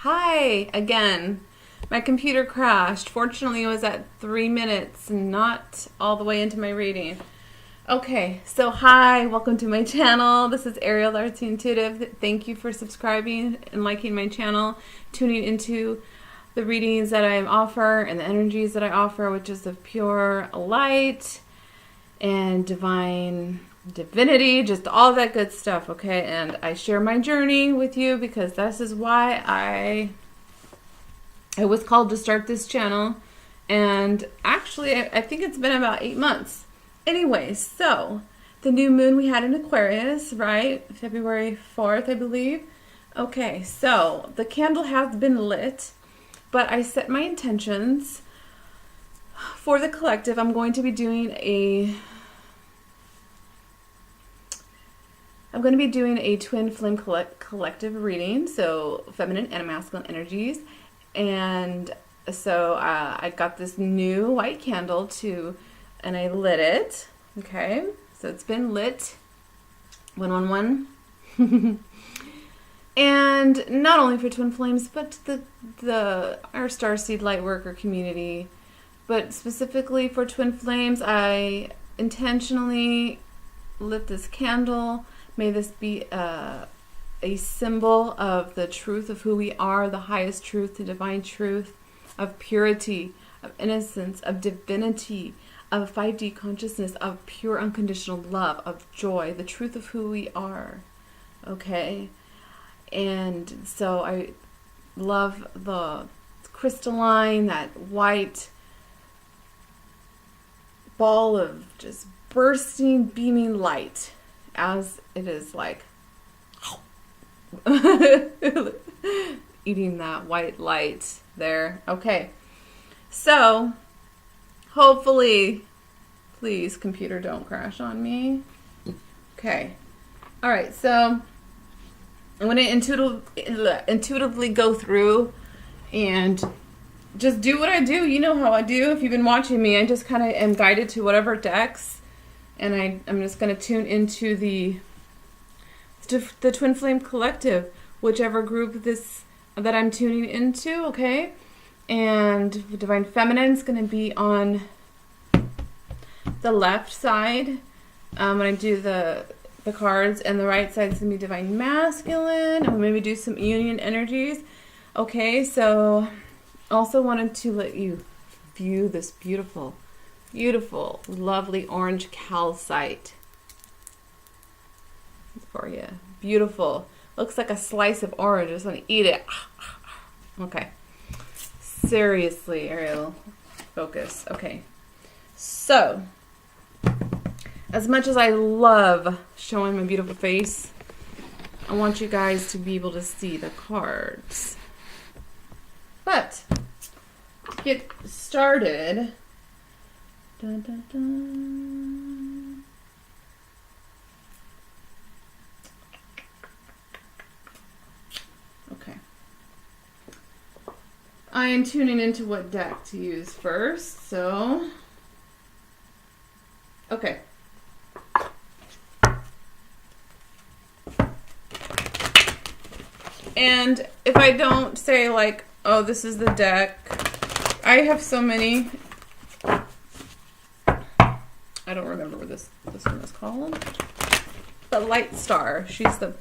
Hi again. My computer crashed. Fortunately, it was at 3 minutes and not all the way into my reading. Okay, so hi, welcome to my channel. This is Arielle, the artsyintuitive. Thank you for subscribing and liking my channel, tuning into the readings that I offer and the energies that I offer, which is of pure light and divinity, just all that good stuff, okay? And I share my journey with you because this is why I was called to start this channel. And actually, I think it's been about 8 months. Anyway, so the new moon we had in Aquarius, right? February 4th, I believe. Okay, so the candle has been lit, but I set my intentions for the collective. I'm going to be doing a twin flame collective reading, so feminine and masculine energies. And so I got this new white candle and I lit it. Okay, so it's been lit. 111. And not only for Twin Flames, but our Starseed Lightworker community. But specifically for Twin Flames, I intentionally lit this candle. May this be a symbol of the truth of who we are, the highest truth, the divine truth, of purity, of innocence, of divinity, of 5D consciousness, of pure unconditional love, of joy, the truth of who we are. Okay? And so I love the crystalline, that white ball of just bursting, beaming light as it is like eating that white light there. Okay, so hopefully, please, computer, don't crash on me. Okay, all right, so I'm going to intuitively go through and just do what I do. You know how I do. If you've been watching me, I just kind of am guided to whatever decks, and I'm just going to tune into the Twin Flame Collective, whichever group that I'm tuning into, okay? And Divine Feminine is going to be on the left side when I do the cards, and the right side is going to be Divine Masculine, and we'll maybe do some union energies. Okay, so also wanted to let you view this beautiful, beautiful, lovely orange calcite for you. Beautiful. Looks like a slice of orange. I just want to eat it. Okay. Seriously, Arielle, focus. Okay. So, as much as I love showing my beautiful face, I want you guys to be able to see the cards. But, to get started, dun, dun, dun. Okay. I am tuning into what deck to use first, so okay. And if I don't say like, oh, this is the deck, I have so many. I don't remember what this one is called. The Light Star. She's the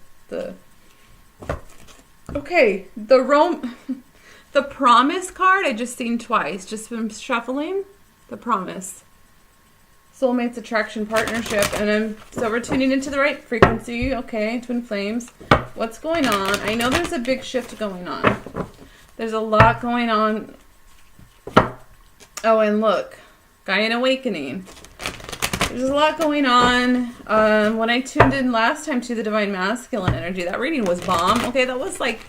okay, the Promise card I just seen twice, just from shuffling. The Promise. Soulmates, attraction, partnership, and so we're tuning into the right frequency. Okay, Twin Flames. What's going on? I know there's a big shift going on. There's a lot going on. Oh, and look, Gaian Awakening. There's a lot going on. When I tuned in last time to the Divine Masculine energy, that reading was bomb. Okay, that was like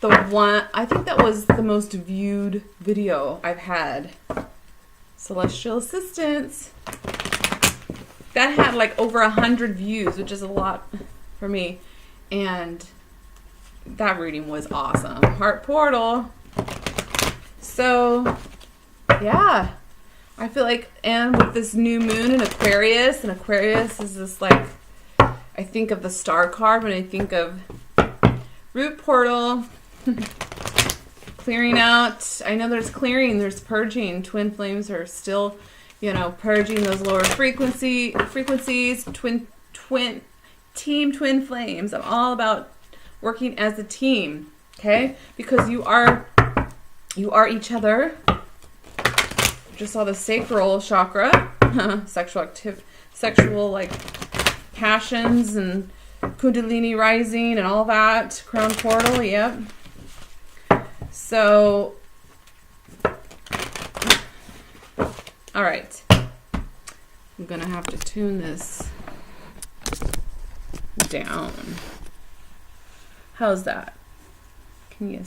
the one, I think that was the most viewed video I've had. Celestial Assistance. That had like over 100 views, which is a lot for me. And that reading was awesome. Heart Portal. So, yeah. I feel like, and with this new moon in Aquarius, and Aquarius is this like, I think of the star card when I think of root portal, clearing out. I know there's clearing, there's purging. Twin flames are still, you know, purging those lower frequencies. Team twin flames. I'm all about working as a team, okay? Because you are each other. Just saw the sacral chakra, sexual like passions and Kundalini rising and all that. Crown portal, yep. So, all right. I'm gonna have to tune this down. How's that? Can you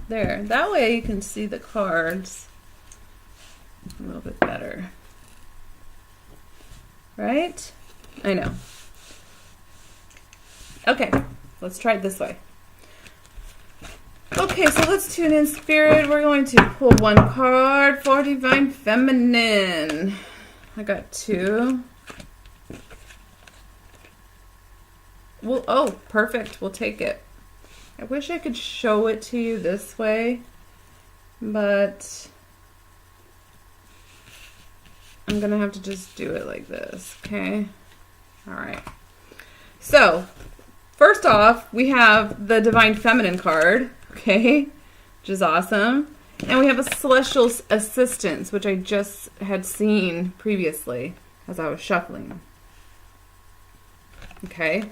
there? That way you can see the cards a little bit better, right? I know. Okay, let's try it this way. Okay, so let's tune in, Spirit. We're going to pull one card for Divine Feminine. I got 2. Well, oh, perfect. We'll take it. I wish I could show it to you this way, but I'm going to have to just do it like this, okay? All right. So, first off, we have the Divine Feminine card, okay, which is awesome. And we have a Celestial Assistance, which I just had seen previously as I was shuffling. Okay.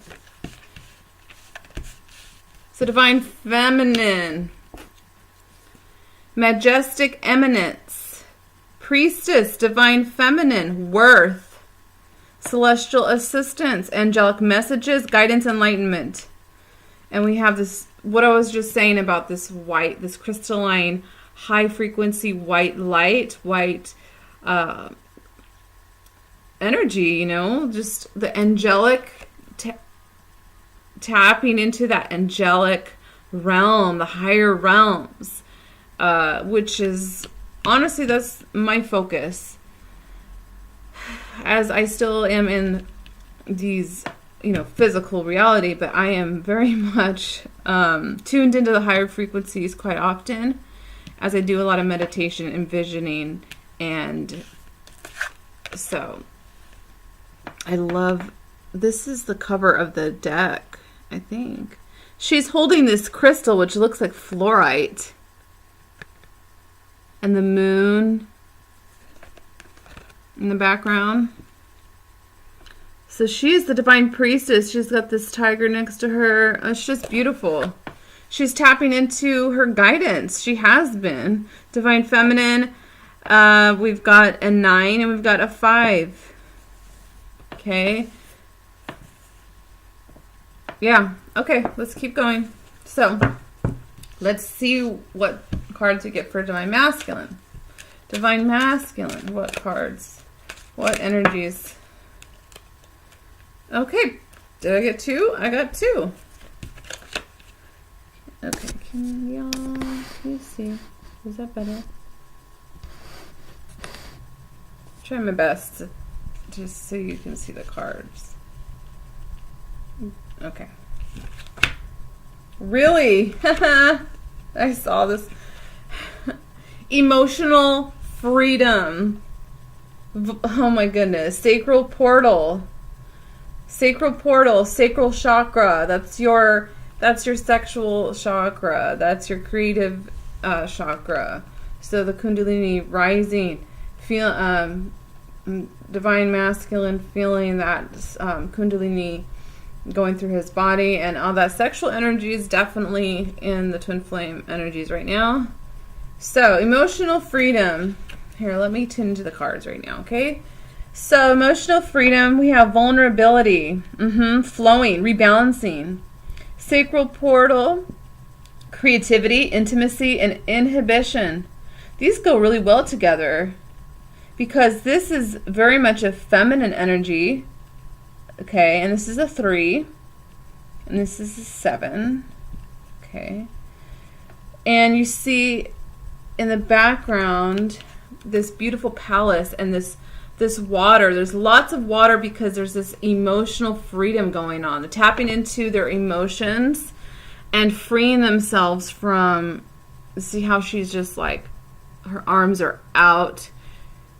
So Divine Feminine, Majestic Eminence, Priestess, Divine Feminine, Worth, Celestial Assistance, Angelic Messages, Guidance, Enlightenment. And we have this, what I was just saying about this white, this crystalline, high frequency white light, white energy, you know, just the angelic, tapping into that angelic realm, the higher realms, which is, honestly, that's my focus. As I still am in these, you know, physical reality, but I am very much tuned into the higher frequencies quite often as I do a lot of meditation, envisioning, and so I love, this is the cover of the deck, I think. She's holding this crystal which looks like fluorite, and the moon in the background. So she's the Divine Priestess. She's got this tiger next to her. It's just beautiful. She's tapping into her guidance. She has been. Divine Feminine, we've got a 9 and we've got a 5. Okay. Yeah. Okay, let's keep going. So, let's see what cards we get for Divine Masculine. Divine Masculine, what cards? What energies? Okay, did I get 2? I got 2. Okay, can you see? Is that better? Try my best to just so you can see the cards. Okay. Really? I saw this. Emotional freedom. Oh my goodness. Sacral portal. Sacral portal, sacral chakra. That's your sexual chakra. That's your creative chakra. So the Kundalini rising, feel Divine Masculine, feeling that Kundalini going through his body, and all that sexual energy is definitely in the twin flame energies right now. So emotional freedom. Here, let me tune into the cards right now, okay? So emotional freedom, we have vulnerability, flowing, rebalancing. Sacral portal, creativity, intimacy, and inhibition. These go really well together because this is very much a feminine energy. Okay, and this is a 3, and this is a 7. Okay, and you see in the background this beautiful palace and this water. There's lots of water because there's this emotional freedom going on. They're tapping into their emotions and freeing themselves from see how she's just like, her arms are out.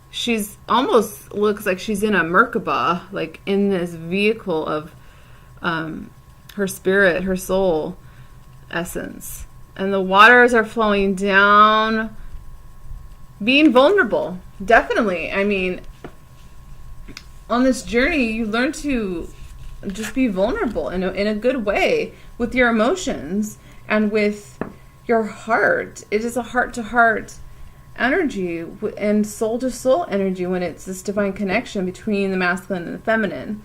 She's almost looks like she's in a Merkaba, like in this vehicle of her spirit, her soul essence. And the waters are flowing down, being vulnerable. Definitely. I mean, on this journey, you learn to just be vulnerable in a good way with your emotions and with your heart. It is a heart-to-heart energy and soul-to-soul energy when it's this divine connection between the masculine and the feminine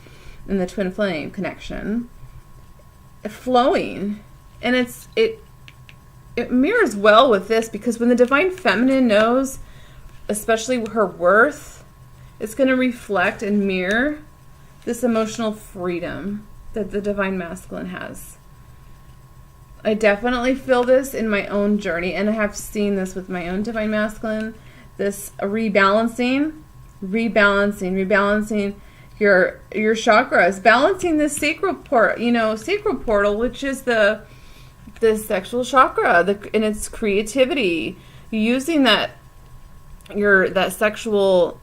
and the twin flame connection flowing. And it mirrors well with this, because when the divine feminine knows, especially her worth, it's going to reflect and mirror this emotional freedom that the divine masculine has. I definitely feel this in my own journey, and I have seen this with my own divine masculine, this rebalancing your chakras, balancing the sacral portal, which is the sexual chakra, and its creativity, using that sexual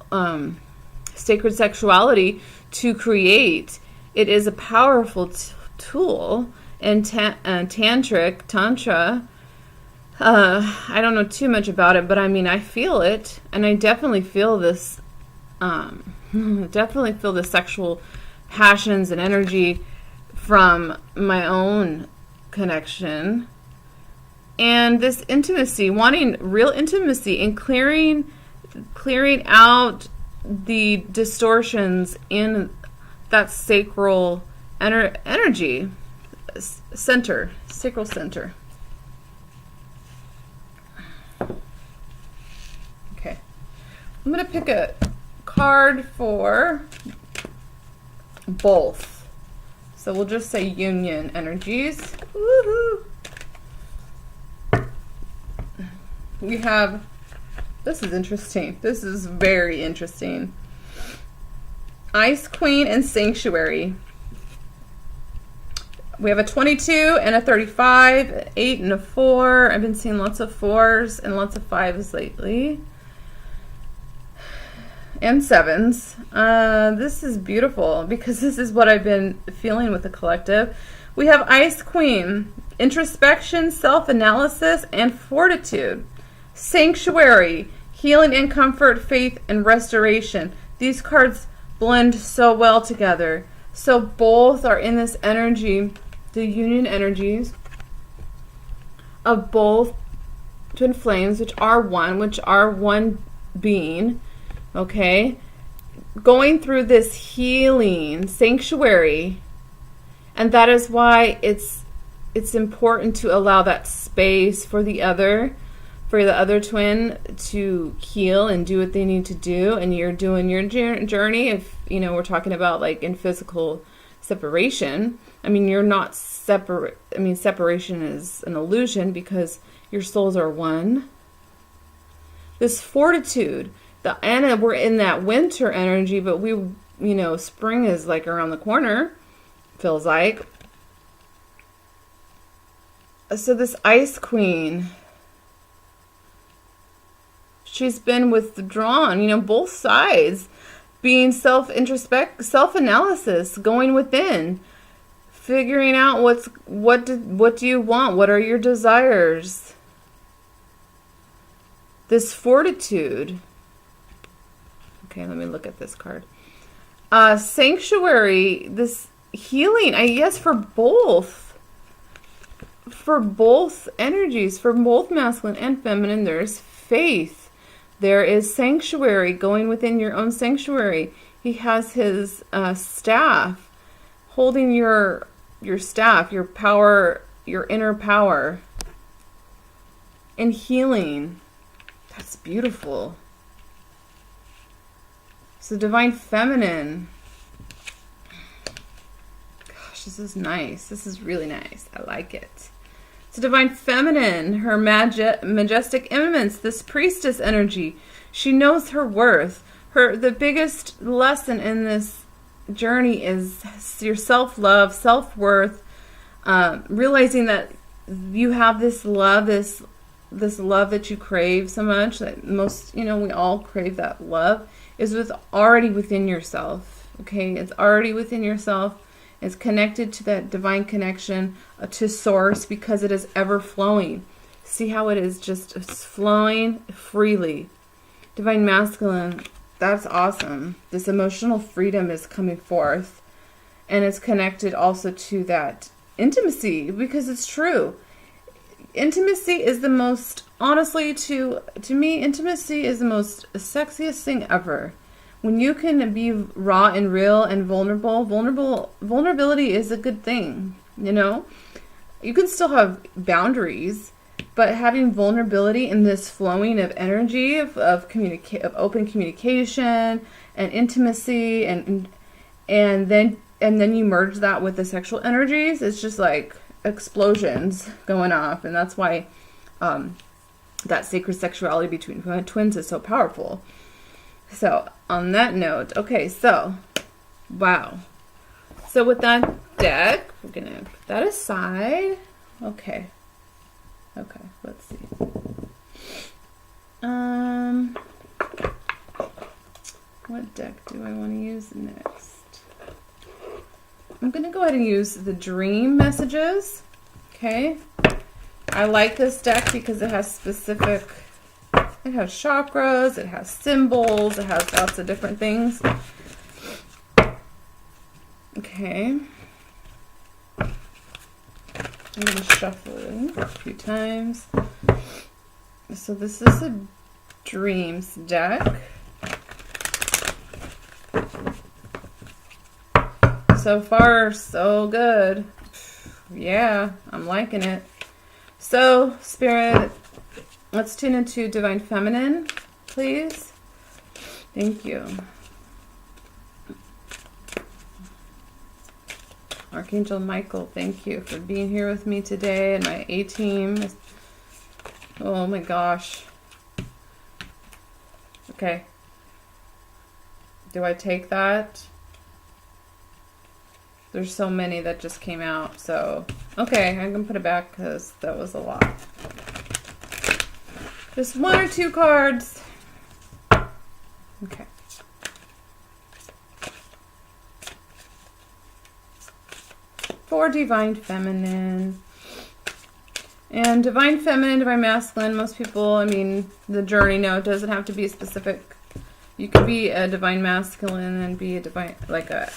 sacred sexuality to create. It is a powerful tool. And tantra, I don't know too much about it, but I mean, I feel it, and I definitely feel this, definitely feel the sexual passions and energy from my own connection, and this intimacy, wanting real intimacy and clearing out the distortions in that sacral energy. Sacral center. Okay. I'm going to pick a card for both. So we'll just say union energies. Woohoo! We have, this is interesting. This is very interesting. Ice Queen and Sanctuary. We have a 22 and a 35, an 8 and a 4. I've been seeing lots of 4s and lots of 5s lately. And 7s. This is beautiful because this is what I've been feeling with the collective. We have Ice Queen, introspection, self-analysis, and fortitude. Sanctuary, healing and comfort, faith, and restoration. These cards blend so well together. So both are in this energy, the union energies of both twin flames, which are one being, okay, going through this healing sanctuary. And that is why it's important to allow that space for the other twin to heal and do what they need to do. And you're doing your journey. If we're talking about like in physical separation, I mean, you're not separate. I mean, separation is an illusion because your souls are one. This fortitude, and we're in that winter energy, but spring is like around the corner, feels like. So this Ice Queen, she's been withdrawn, both sides being self-analysis, going within, figuring out what do you want? What are your desires? This fortitude. Okay, let me look at this card. Sanctuary, this healing, yes, for both energies, for both masculine and feminine. There's faith. There is sanctuary, going within your own sanctuary. He has his staff, holding your staff, your power, your inner power, and healing. That's beautiful. So divine feminine. Gosh, this is nice. This is really nice. I like it. So divine feminine, her majestic immanence, this priestess energy. She knows her worth. The biggest lesson in this journey is your self-love, self-worth, realizing that you have this love, this this love that you crave so much, that most, we all crave that love, is already within yourself. Okay, it's already within yourself. It's connected to that divine connection to source, because it is ever flowing. See how it is just flowing freely. Divine masculine, that's awesome. This emotional freedom is coming forth, and it's connected also to that intimacy, because it's true. Intimacy is the most, honestly, to me, intimacy is the most sexiest thing ever. When you can be raw and real and vulnerability is a good thing, You can still have boundaries, but having vulnerability in this flowing of energy, of open communication and intimacy, and then you merge that with the sexual energies, it's just like explosions going off. And that's why that sacred sexuality between twins is so powerful. So on that note, okay, so wow. So with that deck, we're gonna put that aside. Okay, let's see. What deck do I want to use next? I'm going to go ahead and use the Dream Messages. Okay. I like this deck because it has it has chakras, it has symbols, it has lots of different things. Okay. I'm going to shuffle it a few times. So this is a Dreams deck. So far, so good. Yeah, I'm liking it. So, Spirit, let's tune into Divine Feminine, please. Thank you. Archangel Michael, thank you for being here with me today, and my A-team. Oh my gosh. Okay. Do I take that? There's so many that just came out, so okay, I can put it back because that was a lot. Just 1 or 2 cards. Okay. For Divine Feminine. And Divine Feminine, Divine Masculine, most people, the journey, no, it doesn't have to be specific. You could be a Divine Masculine and be a Divine, like it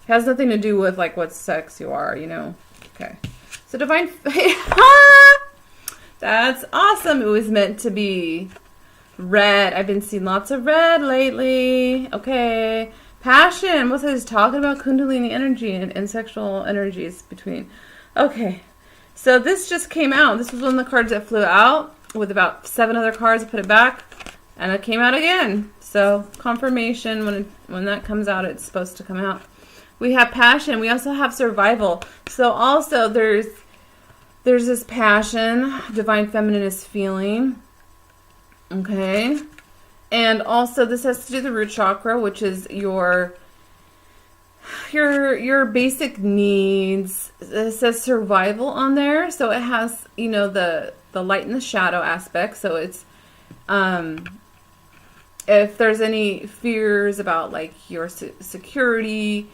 has nothing to do with like what sex you are, Okay. So Divine, that's awesome. It was meant to be red. I've been seeing lots of red lately. Okay. Passion. What's this talking about? Kundalini energy and sexual energies between. Okay. So this just came out. This was one of the cards that flew out with about 7 other cards. I put it back and it came out again. So confirmation, when that comes out, it's supposed to come out. We have passion. We also have survival. So also there's this passion, Divine Feminine is feeling. Okay. And also this has to do with the root chakra, which is your basic needs. It says survival on there. So it has, the light and the shadow aspect. So it's if there's any fears about like your security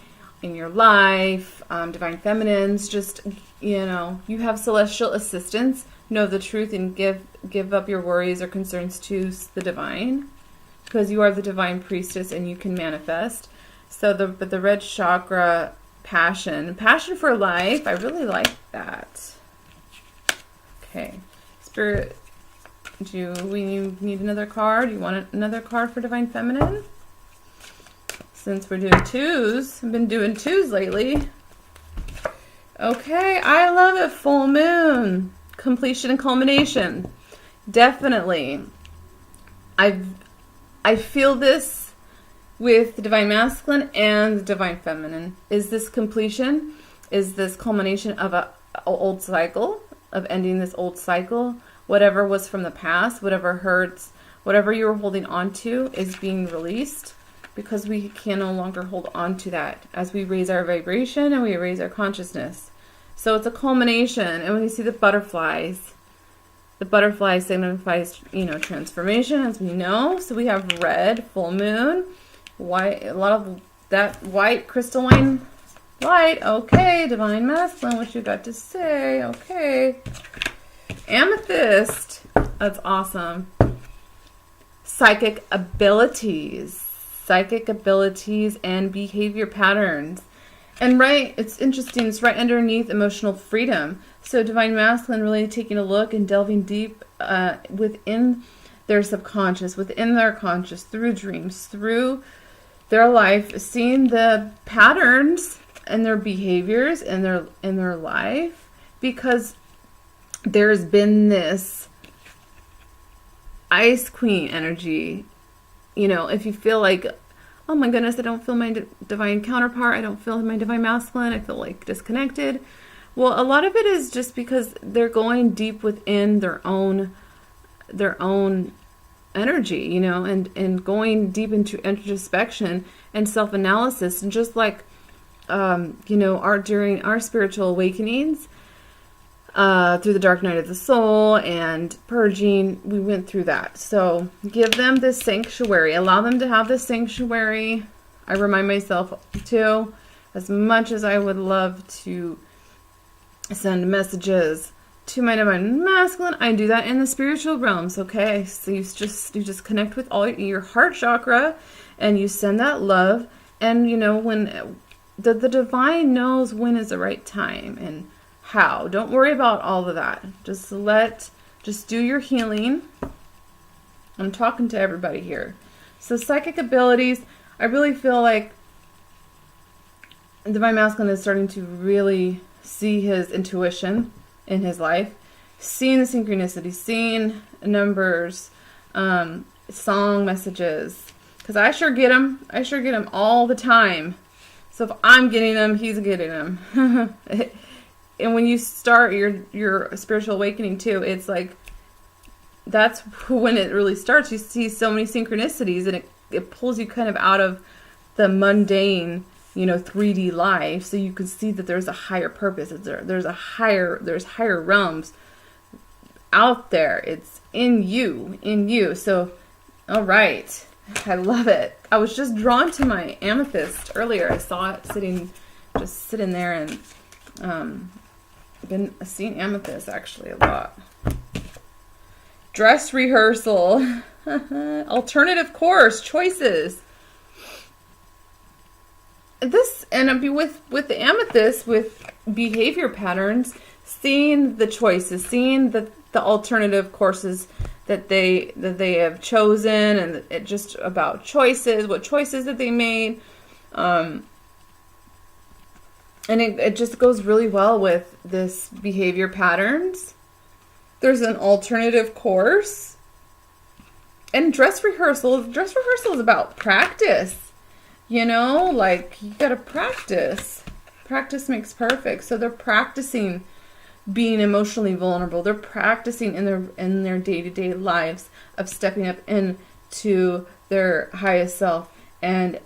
in your life, Divine Feminines, just, you have celestial assistance. Know the truth and give up your worries or concerns to the divine, because you are the divine priestess and you can manifest. So the red chakra, passion for life. I really like that. Okay, Spirit, do we need another card? You want another card for Divine Feminine? Since we're doing 2s, I've been doing 2s lately. Okay, I love it. Full moon, completion and culmination. Definitely. I feel this with the Divine Masculine and the Divine Feminine. Is this completion? Is this culmination of an old cycle, of ending this old cycle? Whatever was from the past, whatever hurts, whatever you were holding on to is being released, because we can no longer hold on to that as we raise our vibration and we raise our consciousness. So it's a culmination. And when you see the butterflies, The butterfly signifies, you know, transformation, as we know. So we have red, full moon, white, a lot of that white crystalline light. Okay, divine masculine, what you got to say? Okay. Amethyst. That's awesome. Psychic abilities and behavior patterns. And right, it's interesting, it's right underneath emotional freedom. So divine masculine really taking a look and delving deep within their subconscious, within their conscious, through dreams, through their life, seeing the patterns and their behaviors in their life, because there's been this Ice Queen energy. You know, if you feel like, oh my goodness, I don't feel my divine counterpart, I don't feel my divine masculine, I feel like disconnected. Well, a lot of it is just because they're going deep within their own energy, you know, and going deep into introspection and self-analysis. And just like, you know, during our spiritual awakenings, through the dark night of the soul and purging, we went through that. So give them this sanctuary, allow them to have this sanctuary. I remind myself too, as much as I would love to send messages to my divine masculine, I do that in the spiritual realms. Okay, so you just connect with all your heart chakra and you send that love. And you know, when the divine knows when is the right time and how. Don't worry about all of that. Just do your healing. I'm talking to everybody here. So psychic abilities, I really feel like divine masculine is starting to really see his intuition in his life, seeing the synchronicity, seeing numbers, song messages, because I sure get them all the time. So if I'm getting them, he's getting them. And when you start your spiritual awakening too, it's like, that's when it really starts. You see so many synchronicities, and it pulls you kind of out of the mundane, you know, 3D life, so you can see that there's a higher purpose. There's higher realms out there. It's in you. So, all right, I love it. I was just drawn to my amethyst earlier. I saw it sitting there, and been seeing amethyst actually a lot. Dress rehearsal, alternative course choices. This, and I'd be with the amethyst, with behavior patterns, seeing the choices, seeing the alternative courses that they have chosen, and it just about choices, what choices that they made, and it just goes really well with this behavior patterns. There's an alternative course, and dress rehearsal. Dress rehearsal is about practice. You know, like, you gotta practice. Practice makes perfect. So they're practicing being emotionally vulnerable. They're practicing in their day-to-day lives of stepping up into their highest self and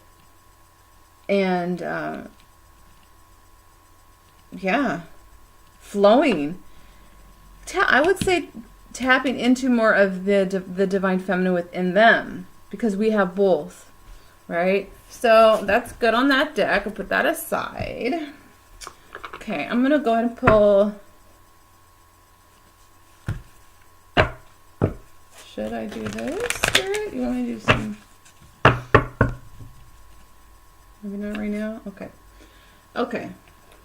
flowing. I would say tapping into more of the divine feminine within them, because we have both, right? So that's good on that deck. I'll put that aside. Okay, I'm going to go ahead and pull. Should I do this, Spirit? You want me to do some? Maybe not right now? Okay. Okay,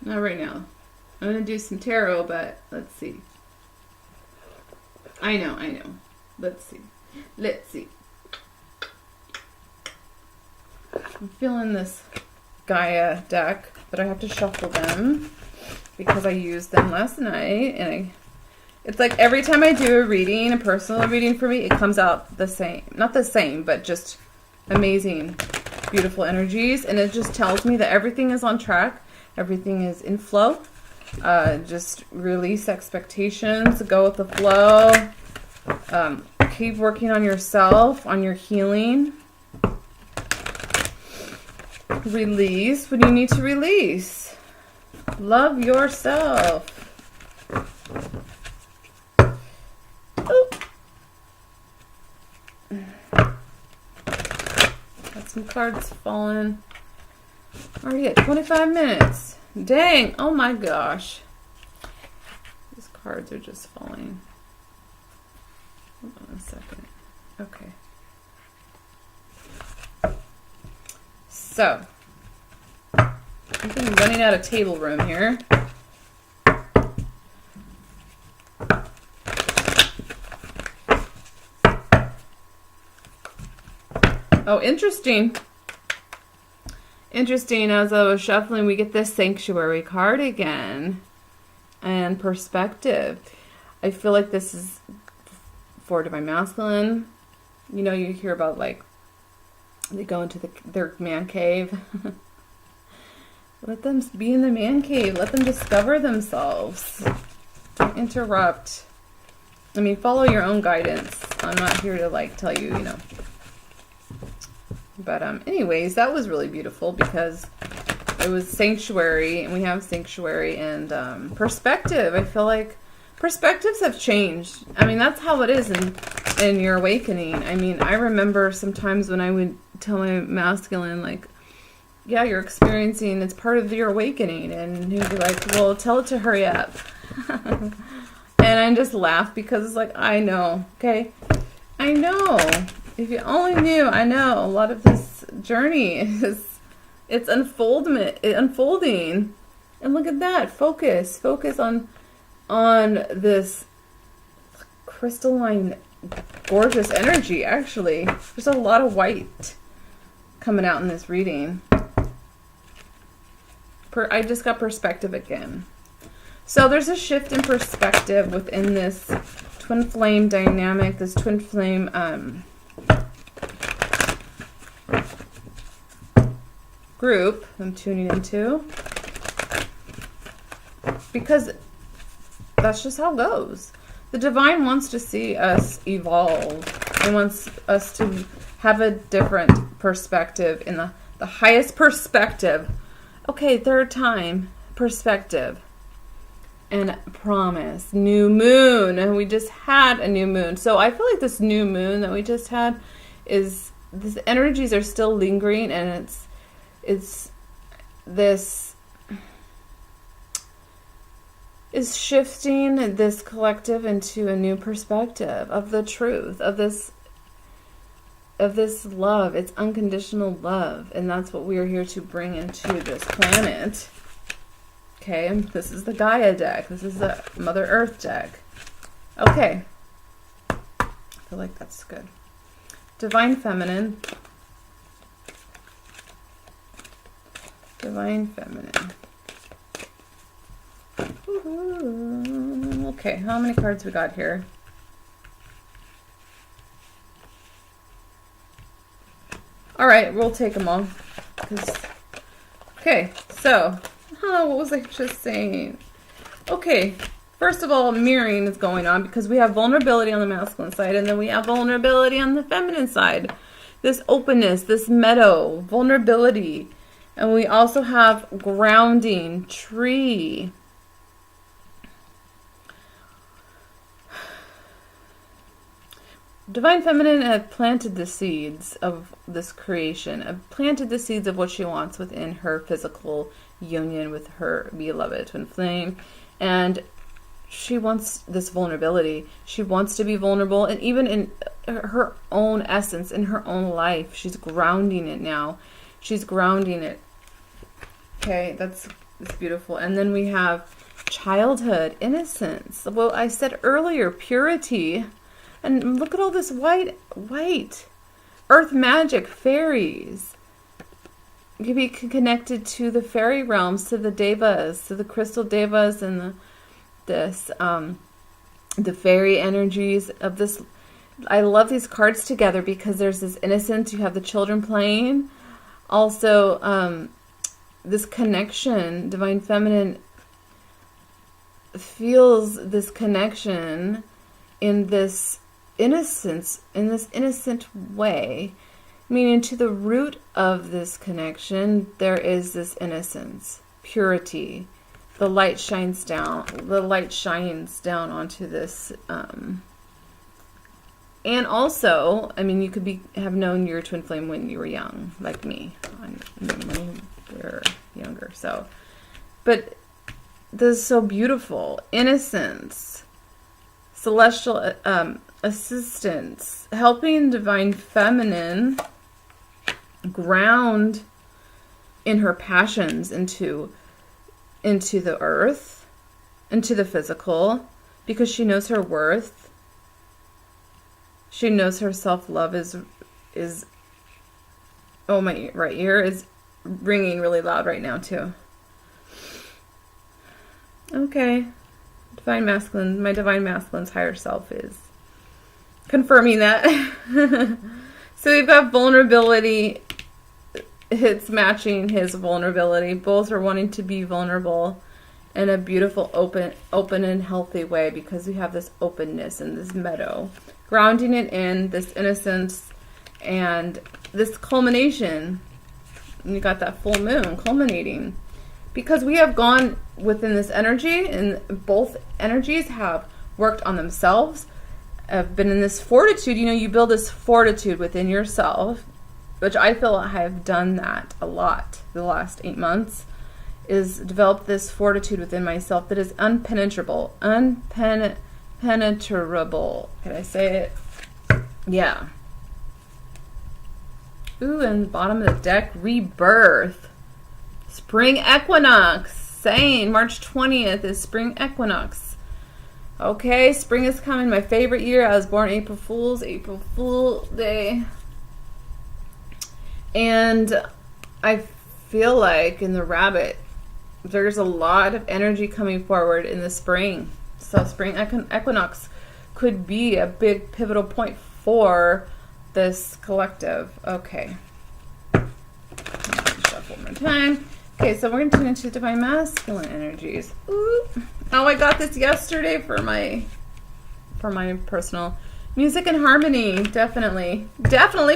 not right now. I'm going to do some tarot, but let's see. I know. Let's see. I'm feeling this Gaia deck, but I have to shuffle them because I used them last night, and it's like every time I do a reading, a personal reading for me, it comes out the same. Not the same, but just amazing, beautiful energies, and it just tells me that everything is on track, everything is in flow. Just release expectations, go with the flow, keep working on yourself, on your healing. Release when you need to release. Love yourself. some cards falling. Already at 25 minutes. Dang. Oh my gosh. These cards are just falling. Hold on a second. Okay. So, I'm running out of table room here. Oh, interesting. Interesting, as I was shuffling, we get this Sanctuary card again. And perspective. I feel like this is for Divine Masculine. You know, you hear about, like, they go into their man cave. Let them be in the man cave. Let them discover themselves. Don't interrupt. I mean, follow your own guidance. I'm not here to, like, tell you, you know. But anyways, that was really beautiful because it was Sanctuary, and we have Sanctuary and perspective. I feel like perspectives have changed. I mean, that's how it is in your awakening. I mean, I remember sometimes when I would tell my masculine, like, yeah, you're experiencing, it's part of your awakening. And he'd be like, well, tell it to hurry up. And I just laugh because it's like, I know, okay? I know. If you only knew, I know a lot of this journey is, it's unfolding. And look at that. Focus on this crystalline, gorgeous energy, actually. There's a lot of white coming out in this reading. I just got perspective again. So there's a shift in perspective within this twin flame dynamic, this twin flame group I'm tuning into. Because that's just how it goes. The divine wants to see us evolve. It wants us to have a different perspective in the highest perspective. Okay, third time, perspective. And promise. New moon. And we just had a new moon. So I feel like this new moon that we just had is, these energies are still lingering, and it's this is shifting this collective into a new perspective of the truth of this love. It's unconditional love, and that's what we are here to bring into this planet. Okay, and this is the Gaia deck. This is the Mother Earth deck. Okay, I feel like that's good. Divine Feminine. Divine Feminine. Woohoo. Okay, how many cards we got here? All right, we'll take them all. Okay, so, what was I just saying? Okay, first of all, mirroring is going on because we have vulnerability on the masculine side, and then we have vulnerability on the feminine side. This openness, this meadow, vulnerability. And we also have grounding, tree. Divine Feminine had planted the seeds of this creation, planted the seeds of what she wants within her physical union with her beloved twin flame. And she wants this vulnerability. She wants to be vulnerable. And even in her own essence, in her own life, she's grounding it now. She's grounding it. Okay, that's beautiful. And then we have childhood, innocence. Well, I said earlier, purity. And look at all this white. Earth magic, fairies. You can be connected to the fairy realms, to the devas, to the crystal devas, and the fairy energies of this. I love these cards together because there's this innocence. You have the children playing. Also, this connection, Divine Feminine feels this connection in this innocence, in this innocent way, meaning to the root of this connection, there is this innocence, purity. The light shines down. The light shines down onto this And also, I mean, you could have known your twin flame when you were young, like me, when we were younger. So, but this is so beautiful. Innocence, celestial assistance, helping divine feminine ground in her passions into the earth, into the physical, because she knows her worth. She knows her self-love is oh, my right ear is ringing really loud right now too. Okay. Divine masculine, my divine masculine's higher self is confirming that. So we've got vulnerability. It's matching his vulnerability. Both are wanting to be vulnerable in a beautiful, open and healthy way, because we have this openness in this meadow. Grounding it in this innocence and this culmination. You got that full moon culminating. Because we have gone within this energy, and both energies have worked on themselves, have been in this fortitude. You know, you build this fortitude within yourself, which I feel I have done that a lot the last 8 months, is developed this fortitude within myself that is unpenetrable. Penetrable. Can I say it? Yeah. Ooh, and bottom of the deck, rebirth. Spring equinox. Saying March 20th is spring equinox. Okay, spring is coming. My favorite year. I was born April Fool Day. And I feel like in the rabbit, there's a lot of energy coming forward in the spring. So spring equinox could be a big pivotal point for this collective. Okay. Shuffle one more time. Okay, so we're going to tune into divine masculine energies. Ooh. Oh, I got this yesterday for my personal music and harmony. Definitely,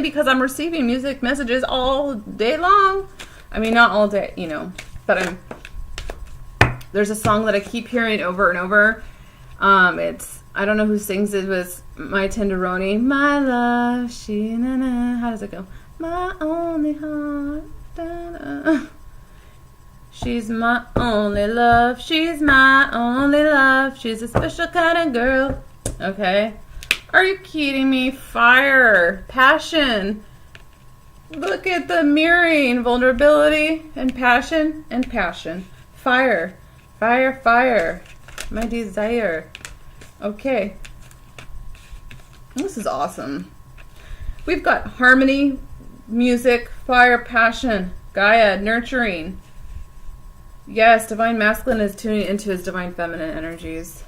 because I'm receiving music messages all day long. I mean, not all day, you know, but there's a song that I keep hearing over and over. I don't know who sings it. It was My Tenderoni. My love, she na na. How does it go? My only heart. Da, da. She's my only love. She's my only love. She's a special kind of girl. Okay. Are you kidding me? Fire. Passion. Look at the mirroring. Vulnerability and passion and passion. Fire. Fire, fire. My desire. Okay. This is awesome. We've got harmony, music, fire, passion, Gaia, nurturing. Yes, divine masculine is tuning into his divine feminine energies.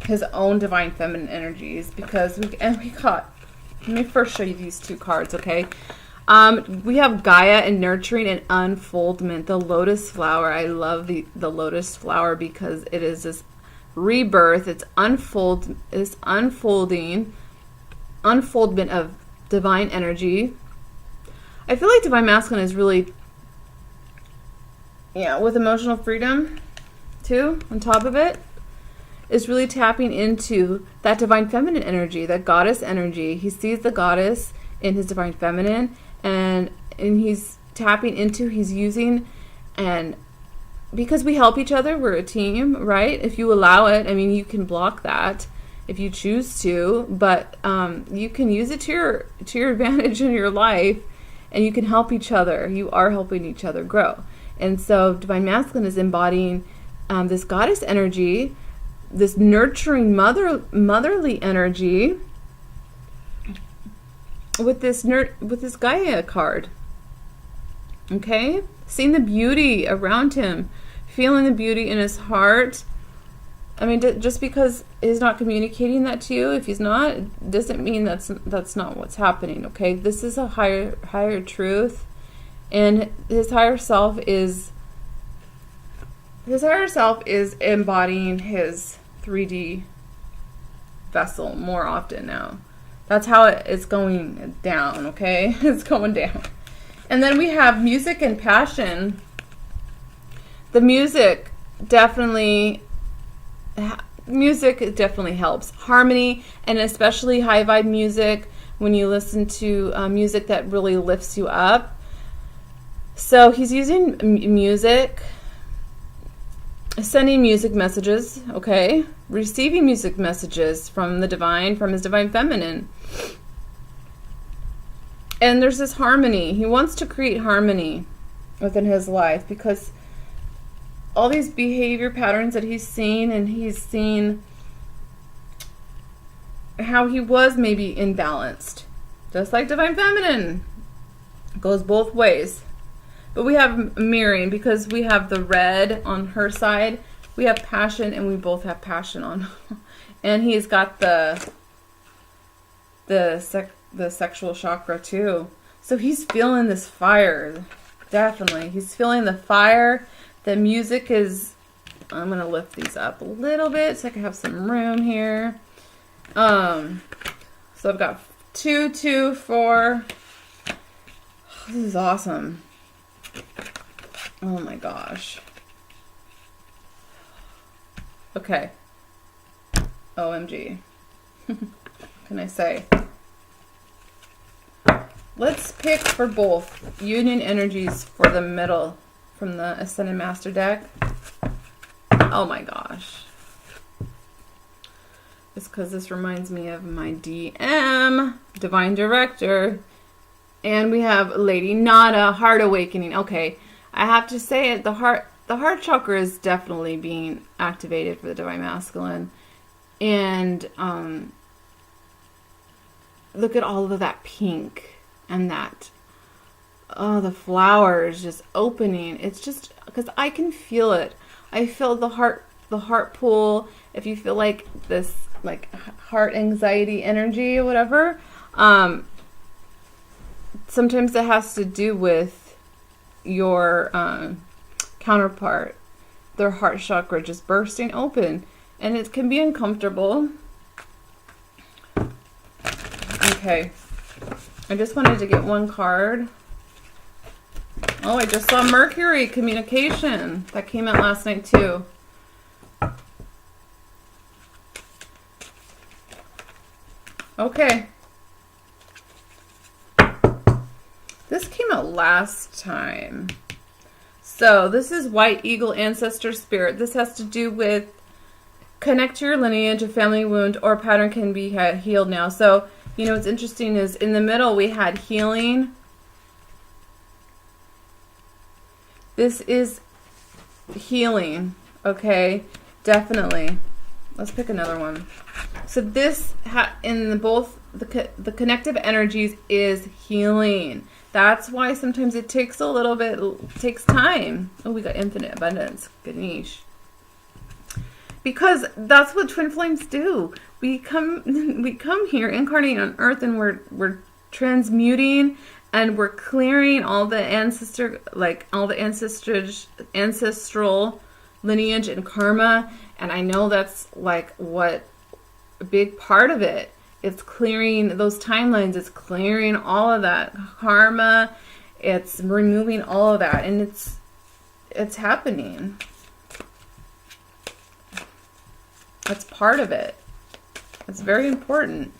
His own divine feminine energies. Because let me first show you these two cards, okay? We have Gaia and nurturing and unfoldment. The lotus flower. I love the lotus flower because it is this rebirth. It's unfoldment of divine energy. I feel like divine masculine is really, with emotional freedom too, on top of it, is really tapping into that divine feminine energy, that goddess energy. He sees the goddess in his divine feminine, and he's tapping into, he's using, and because we help each other, we're a team, right? If you allow it, I mean, you can block that if you choose to, but you can use it to your advantage in your life, and you can help each other. You are helping each other grow. And so divine masculine is embodying this goddess energy, this nurturing motherly energy with this Gaia card. Okay? Seeing the beauty around him, feeling the beauty in his heart. I mean, just because he's not communicating that to you, if he's not, doesn't mean that's not what's happening, okay? This is a higher truth, and his higher self is embodying his 3D vessel more often now. That's how it's going down, okay? It's going down. And then we have music and passion. The music definitely, music, it definitely helps. Harmony, and especially high vibe music, when you listen to music that really lifts you up. So he's using music, sending music messages, okay? Receiving music messages from the divine, from his divine feminine. And there's this harmony. He wants to create harmony within his life, because all these behavior patterns that he's seen, and he's seen how he was maybe imbalanced. Just like divine feminine. It goes both ways. But we have mirroring, because we have the red on her side. We have passion, and we both have passion on. And he's got the sexual chakra too. So he's feeling this fire. Definitely. He's feeling the fire. The music is, I'm going to lift these up a little bit so I can have some room here. So I've got 2, 2, 4. This is awesome. Oh my gosh. Okay. OMG. What can I say? Let's pick for both union energies for the middle from the Ascended Master deck. Oh my gosh. It's because this reminds me of my DM, Divine Director. And we have Lady Nada, Heart Awakening. Okay, I have to say it, the heart chakra is definitely being activated for the Divine Masculine. And look at all of that pink and that, oh, the flowers just opening. It's just, because I can feel it. I feel the heart pull. If you feel like this, like heart anxiety energy or whatever, sometimes it has to do with your counterpart, their heart chakra just bursting open, and it can be uncomfortable. Okay, I just wanted to get one card. Oh, I just saw Mercury communication. That came out last night too. Okay. This came out last time. So this is White Eagle Ancestor Spirit. This has to do with connect to your lineage, a family wound or pattern can be healed now. So, you know, what's interesting is in the middle we had healing. This is healing, okay? Definitely. Let's pick another one. So this, in both the connective energies, is healing. That's why sometimes it takes a little bit, takes time. Oh, we got infinite abundance. Ganesh. Because that's what twin flames do. We come here, incarnating on Earth, and we're transmuting, and we're clearing all the ancestral lineage and karma. And I know that's like what a big part of it. It's clearing those timelines. It's clearing all of that karma. It's removing all of that, and it's happening. That's part of it. It's very important,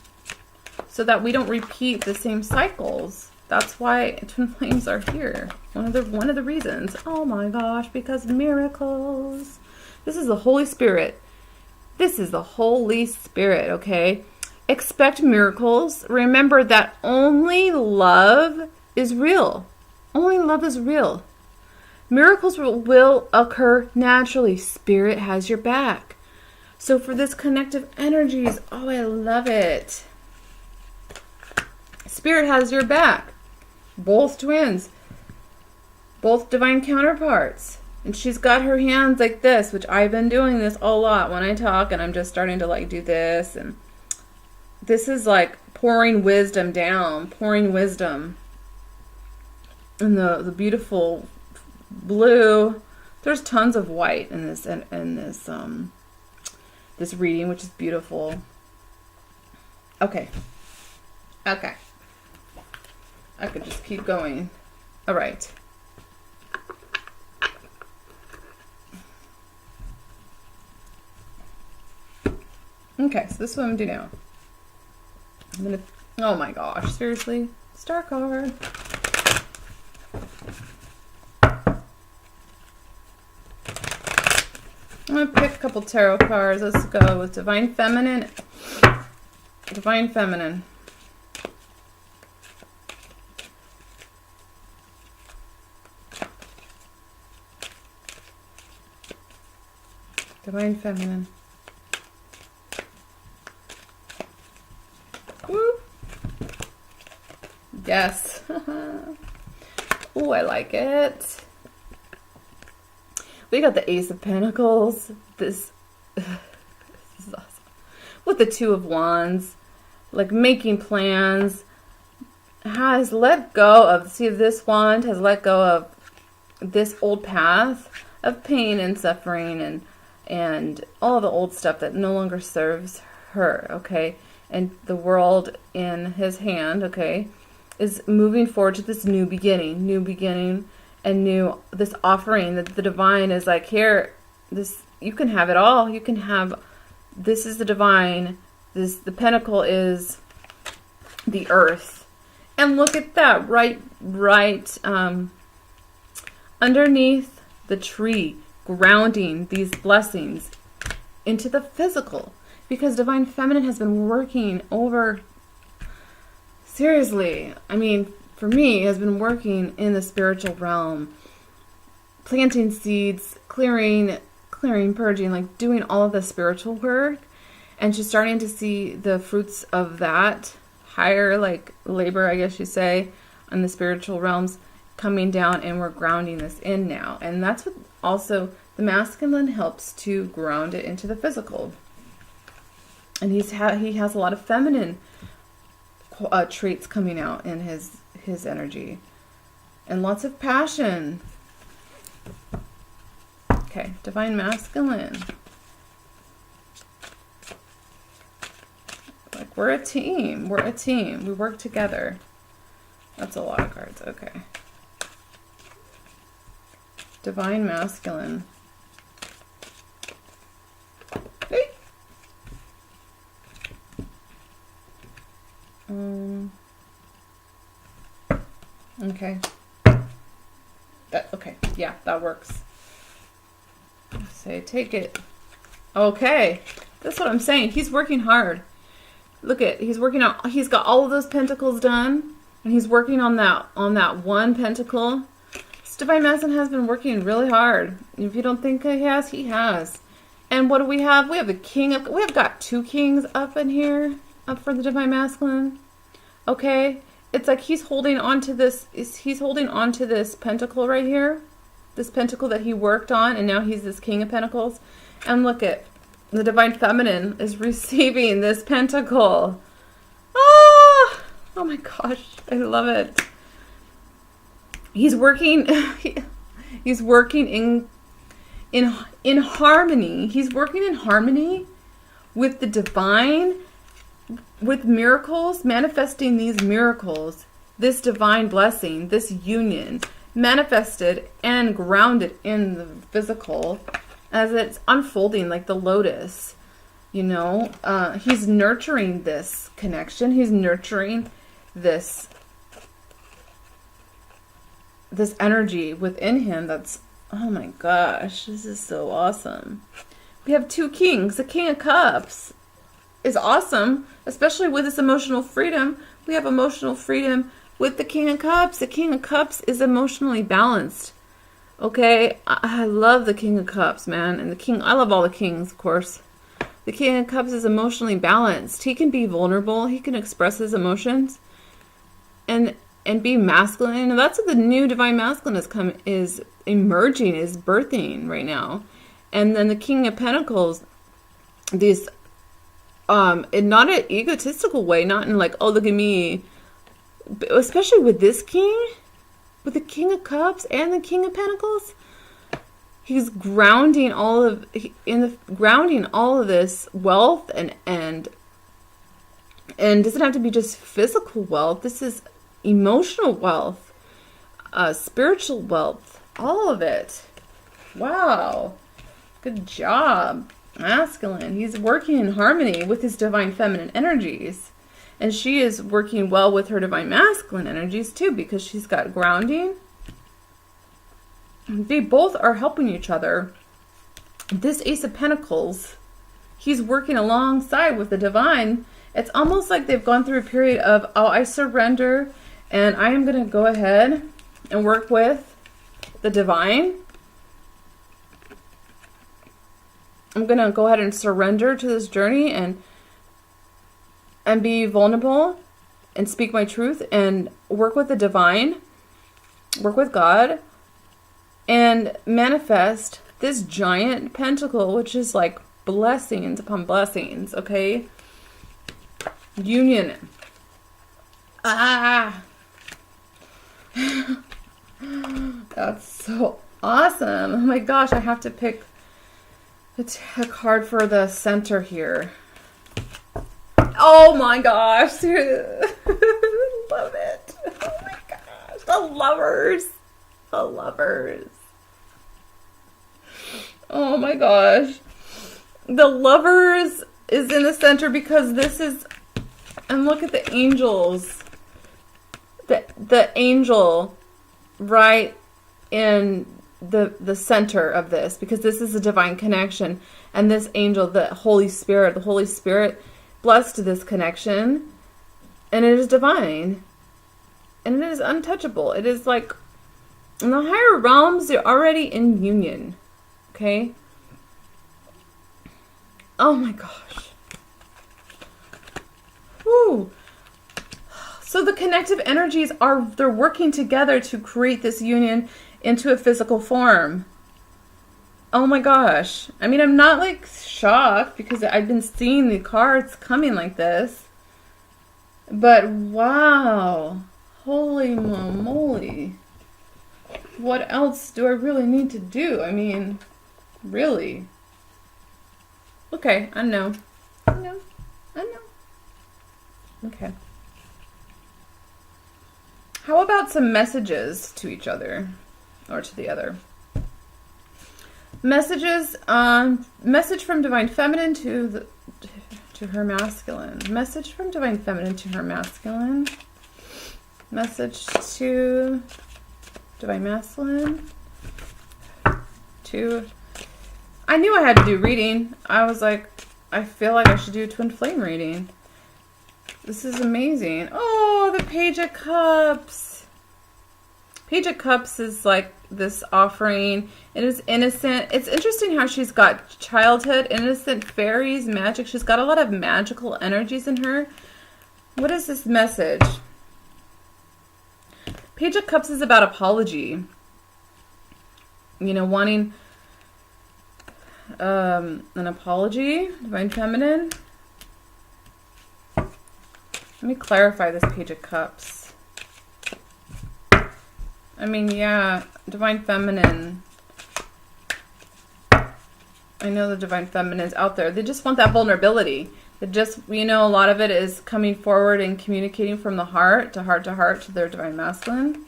so that we don't repeat the same cycles. That's why twin flames are here. One of the reasons. Oh my gosh, because miracles. This is the Holy Spirit. This is the Holy Spirit, okay? Expect miracles. Remember that only love is real. Only love is real. Miracles will occur naturally. Spirit has your back. So for this connective energies, oh, I love it. Spirit has your back. Both twins. Both divine counterparts. And she's got her hands like this, which I've been doing this a lot when I talk, and I'm just starting to like do this. And this is like pouring wisdom down, pouring wisdom. And the beautiful blue. There's tons of white in this this reading, which is beautiful. Okay. Okay. I could just keep going. All right. Okay, so this is what I'm gonna do now. I'm gonna, oh my gosh, seriously? Star card. I'm gonna pick a couple tarot cards. Let's go with Divine Feminine. Divine Feminine. Divine Feminine. Woo. Yes. Ooh, I like it. We got the Ace of Pentacles. This is awesome. With the Two of Wands. Like making plans. Has let go of, see, this wand has let go of this old path of pain and suffering and all the old stuff that no longer serves her, okay? And the world in his hand, okay, is moving forward to this new beginning, and this offering that the divine is like, here, this, you can have it all. You can have, this is the divine, the pentacle is the earth. And look at that, right underneath the tree, grounding these blessings into the physical. Because Divine Feminine has been working over, seriously, I mean, for me, has been working in the spiritual realm. Planting seeds, clearing, purging, like doing all of the spiritual work. And she's starting to see the fruits of that higher, like, labor, I guess you say, on the spiritual realms coming down, and we're grounding this in now. And that's what also the masculine helps to ground it into the physical. And he has a lot of feminine traits coming out in his energy. And lots of passion. Okay, Divine Masculine. Like, we're a team. We're a team. We work together. That's a lot of cards. Okay. Divine Masculine. Hey. Okay. Okay. Yeah, that works. Say, take it. Okay. That's what I'm saying. He's working hard. Look at, he's working on, he's got all of those pentacles done, and he's working on that one pentacle. This Divine Masculine has been working really hard. If you don't think he has, he has. And what do we have? We have the king of, we have got two kings up in here, up for the Divine Masculine. Okay. It's like he's holding on to this, he's holding on to this pentacle right here. This pentacle that he worked on, and now he's this King of Pentacles. And look at, the Divine Feminine is receiving this pentacle. Ah! Oh my gosh, I love it. He's working, he's working in harmony. He's working in harmony with the divine, with miracles, manifesting these miracles, this divine blessing, this union, manifested and grounded in the physical as it's unfolding like the lotus, you know. He's nurturing this connection. He's nurturing this energy within him that's, oh my gosh, this is so awesome. We have two kings. The King of Cups is awesome, especially with this emotional freedom. We have emotional freedom with the King of Cups. The King of Cups is emotionally balanced. Okay, I love the King of Cups, man. And the King, I love all the kings, of course. The King of Cups is emotionally balanced. He can be vulnerable. He can express his emotions and be masculine. And that's what the new Divine Masculine is emerging, is birthing right now. And then the King of Pentacles, these, in not an egotistical way, not in like, oh, look at me, but especially with this king, with the King of Cups and the King of Pentacles, he's grounding all of this wealth and doesn't have to be just physical wealth. This is emotional wealth, spiritual wealth, all of it. Wow, good job. masculine. He's working in harmony with his divine feminine energies. And she is working well with her divine masculine energies too, because she's got grounding. They both are helping each other. This Ace of Pentacles, he's working alongside with the divine. It's almost like they've gone through a period of, oh, I surrender and I am going to go ahead and work with the divine. I'm going to go ahead and surrender to this journey and be vulnerable and speak my truth and work with the divine, work with God, and manifest this giant pentacle, which is like blessings upon blessings, okay? Union. Ah! That's so awesome. Oh my gosh, I have to pick a card for the center here. Oh my gosh. Love it. Oh my gosh. The lovers. The lovers. Oh my gosh. The lovers is in the center because this is, and look at the angels. The angel right in the center of this, because this is a divine connection. And this angel, the Holy Spirit blessed this connection. And it is divine. And it is untouchable. It is like, in the higher realms, they're already in union. Okay? Oh my gosh. Woo. So the connective energies they're working together to create this union into a physical form. Oh my gosh. I mean, I'm not like shocked because I've been seeing the cards coming like this. But wow. Holy moly. What else do I really need to do? I mean, really? Okay, I know. Okay. How about some messages to each other? Or to the other? Messages, message from Divine Feminine to her Masculine. Message from Divine Feminine to her Masculine. Message to Divine Masculine. I knew I had to do reading. I was like, I feel like I should do a twin flame reading. This is amazing. Oh, the Page of Cups. Page of Cups is like this offering. It is innocent. It's interesting how she's got childhood, innocent, fairies, magic. She's got a lot of magical energies in her. What is this message? Page of Cups is about apology. You know, wanting an apology. Divine Feminine. Let me clarify this Page of Cups. I mean, yeah, Divine Feminine. I know the Divine Feminine is out there. They just want that vulnerability. They just, you know, a lot of it is coming forward and communicating from the heart to heart to their Divine Masculine.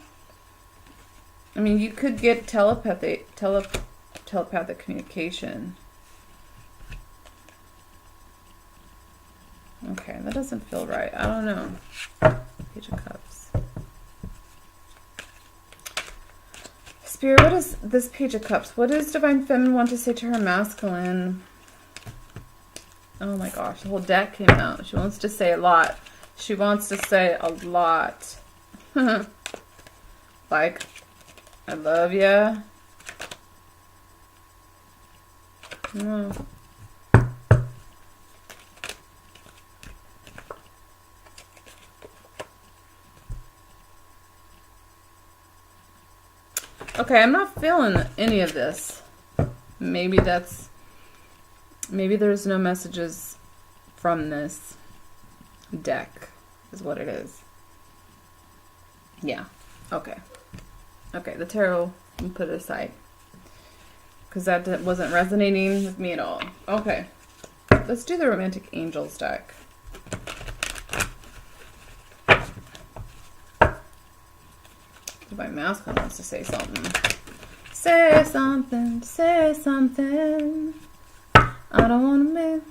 I mean, you could get telepathic communication. Okay, that doesn't feel right. I don't know. Page of Cups. Spirit, what is this Page of Cups? What does Divine Feminine want to say to her Masculine? Oh my gosh, the whole deck came out. She wants to say a lot. She wants to say a lot. Like, I love ya. No. Okay, I'm not feeling any of this. Maybe there's no messages from this deck, is what it is. Yeah. Okay. Okay, the tarot, we'll put it aside. Because that wasn't resonating with me at all. Okay. Let's do the Romantic Angels deck. My Masculine wants to say something. Say something. Say something. I don't want to make...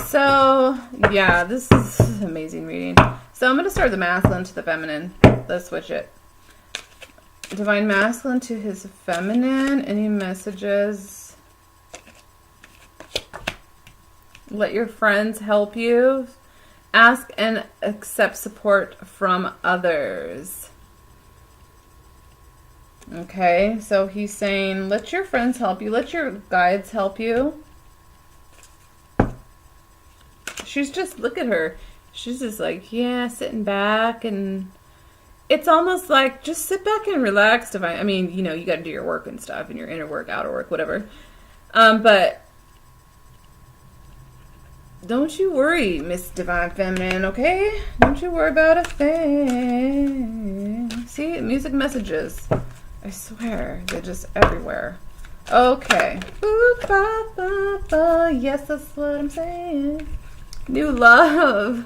So, yeah, this is an amazing reading. So I'm going to start the masculine to the feminine. Let's switch it. Divine masculine to his feminine. Any messages? Let your friends help you. Ask and accept support from others. Okay, so he's saying, let your friends help you. Let your guides help you. She's just, look at her. She's just like, yeah, sitting back. And it's almost like, just sit back and relax. Divine. I mean, you know, you got to do your work and stuff, and your inner work, outer work, whatever. But don't you worry, Miss Divine Feminine, okay? Don't you worry about a thing. See, music messages. I swear, they're just everywhere. Okay. Ooh, ba, ba, ba. Yes, that's what I'm saying. New love.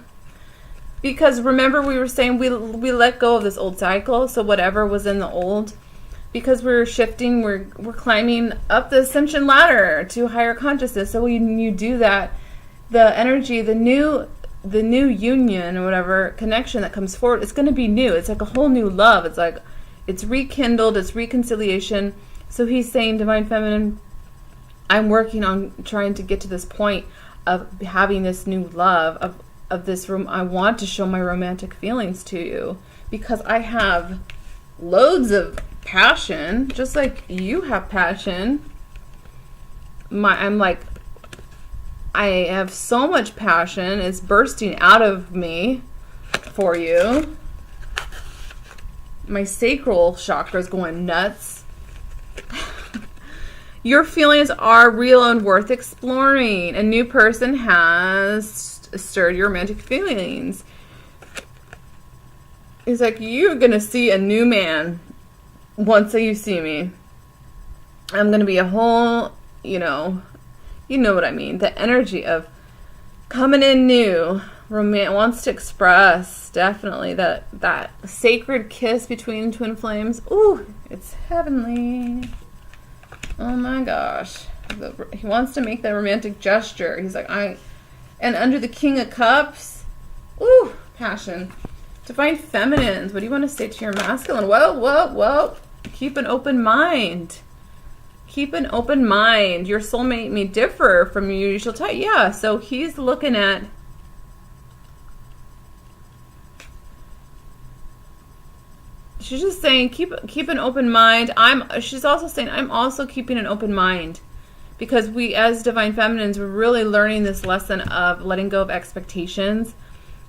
Because remember we were saying we let go of this old cycle, so whatever was in the old, because we're shifting, we're climbing up the ascension ladder to higher consciousness. So when you do that, the energy, the new union or whatever connection that comes forward, it's going to be new. It's like a whole new love. It's like it's rekindled, it's reconciliation. So he's saying, Divine Feminine, I'm working on trying to get to this point of having this new love, of this room. I want to show my romantic feelings to you because I have loads of passion, just like you have passion. I have so much passion. It's bursting out of me for you. My sacral chakra is going nuts. Your feelings are real and worth exploring. A new person has stirred your romantic feelings. He's like, you're going to see a new man once you see me. I'm going to be a whole, you know what I mean. The energy of coming in new. Wants to express, definitely, that sacred kiss between twin flames. Ooh, it's heavenly. Oh my gosh. He wants to make that romantic gesture. He's like, and under the King of Cups, ooh, passion. Divine Feminines, what do you want to say to your masculine? Whoa. Keep an open mind. Keep an open mind. Your soulmate may differ from your usual type. Yeah, so he's looking at, she's just saying, keep an open mind. She's also saying, I'm also keeping an open mind. Because we, as Divine Feminines, we're really learning this lesson of letting go of expectations.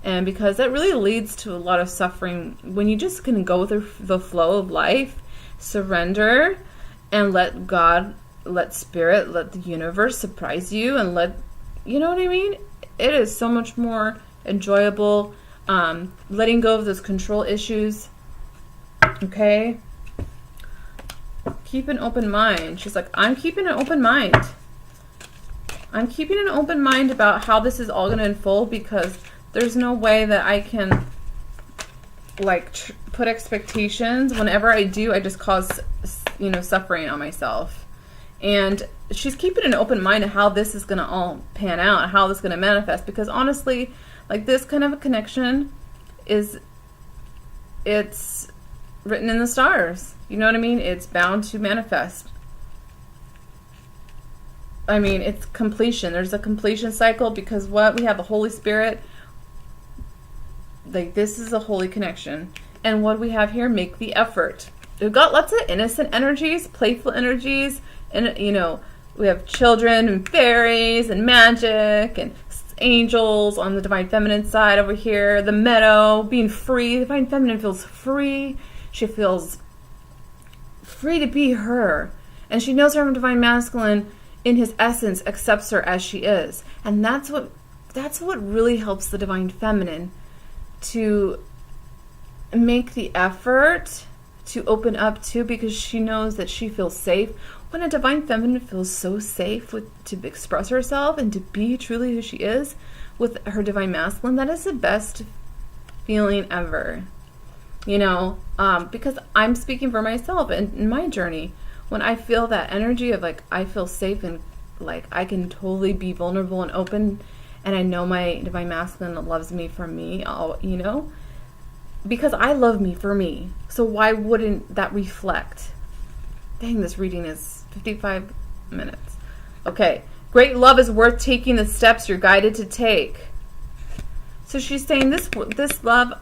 And because that really leads to a lot of suffering. When you just can go with the flow of life, surrender, and let God, let Spirit, let the universe surprise you, and you know what I mean? It is so much more enjoyable. Letting go of those control issues. Okay? Keep an open mind. She's like, I'm keeping an open mind. I'm keeping an open mind about how this is all going to unfold, because there's no way that I can put expectations. Whenever I do, I just cause suffering on myself. And she's keeping an open mind of how this is going to all pan out, how this is going to manifest, because honestly, like, this kind of a connection it's written in the stars. You know what I mean? It's bound to manifest. I mean, it's completion. There's a completion cycle, because we have the Holy Spirit. Like, this is a holy connection. And what we have here, make the effort. We've got lots of innocent energies, playful energies, and we have children and fairies and magic and angels on the Divine Feminine side over here. The meadow, being free. The Divine Feminine feels free. She feels free to be her. And she knows her Divine Masculine, in his essence, accepts her as she is. And that's what really helps the Divine Feminine to make the effort to open up to, because she knows that she feels safe. When a Divine Feminine feels so safe to express herself and to be truly who she is with her Divine Masculine, that is the best feeling ever. Because I'm speaking for myself and in my journey. when I feel that energy of like, I feel safe and like I can totally be vulnerable and open, and I know my divine masculine loves me for me, you know, because I love me for me. So why wouldn't that reflect? Dang, this reading is 55 minutes. Okay. Great love is worth taking the steps you're guided to take. So she's saying this love,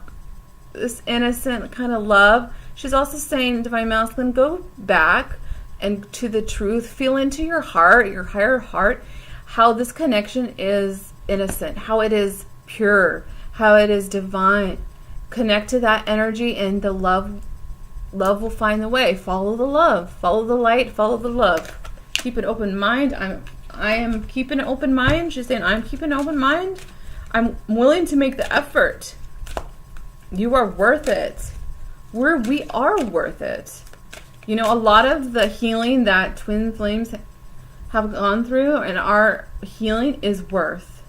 this innocent kind of love. She's also saying, divine masculine, go back and to the truth, feel into your heart, your higher heart, how this connection is innocent, how it is pure, how it is divine. Connect to that energy, and the love will find the way. Follow the love, follow the light, follow the love. Keep an open mind. I am keeping an open mind. She's saying, I'm keeping an open mind. I'm willing to make the effort. You are worth it. We are worth it. You know, a lot of the healing that Twin Flames have gone through and our healing is worth.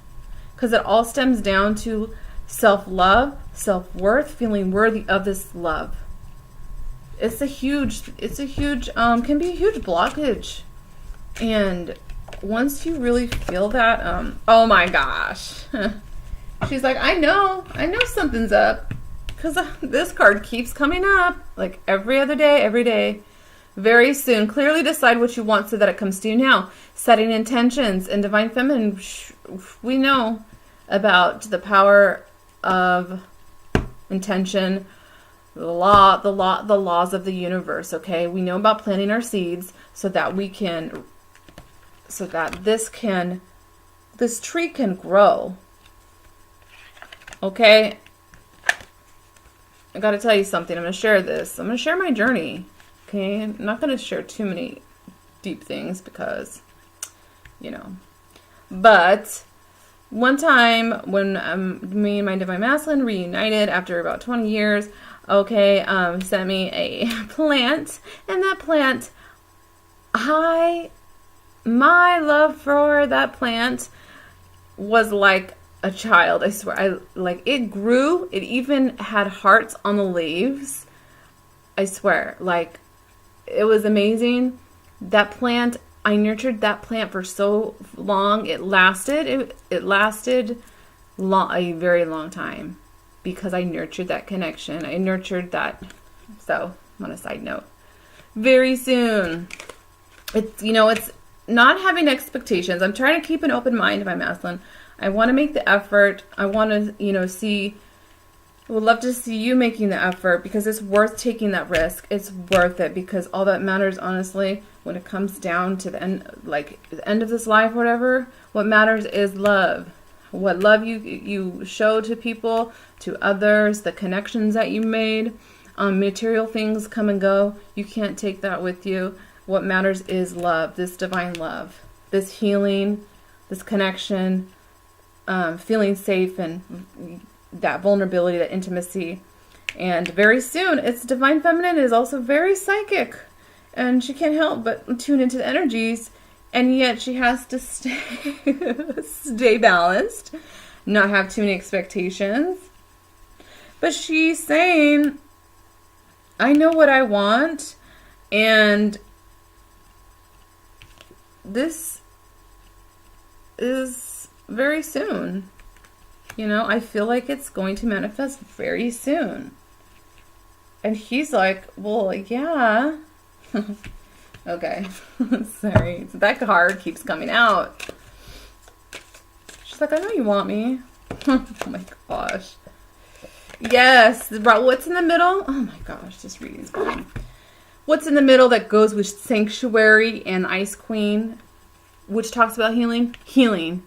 Because it all stems down to self-love, self-worth, feeling worthy of this love. It's a huge, can be a huge blockage. And once you really feel that, oh my gosh. She's like, I know something's up. Because this card keeps coming up. Like every other day, every day. Very soon. Clearly decide what you want so that it comes to you now. Setting intentions. And Divine Feminine, we know about the power of intention. The laws of the universe, okay? We know about planting our seeds so that this tree can grow. Okay? I got to tell you something. I'm going to share this. I'm going to share my journey. Okay? I'm not going to share too many deep things because, you know. But one time when me and my Divine Masculine reunited after about 20 years, okay, sent me a plant. And that plant, my love for that plant was like a child. I swear, it grew. It even had hearts on the leaves. I swear, like, it was amazing. That plant, I nurtured that plant for so long. It lasted. It lasted a very long time because I nurtured that connection. I nurtured that. So, on a side note, very soon, it's not having expectations. I'm trying to keep an open mind, my masculine. I want to make the effort. I want to, I would love to see you making the effort because it's worth taking that risk. It's worth it because all that matters, honestly, when it comes down to the end, like the end of this life, whatever, what matters is love. What love you show to people, to others, the connections that you made. Material things come and go. You can't take that with you. What matters is love, this divine love, this healing, this connection, feeling safe, and that vulnerability, that intimacy. And very soon, it's Divine Feminine is also very psychic. And she can't help but tune into the energies. And yet she has to stay balanced, not have too many expectations. But she's saying, I know what I want. And this is very soon. I feel like it's going to manifest very soon. And he's like, well, yeah. Okay. Sorry. That card keeps coming out. She's like, I know you want me. Oh my gosh. Yes. What's in the middle? Oh my gosh. This reading's going. What's in the middle that goes with Sanctuary and Ice Queen, which talks about healing? Healing.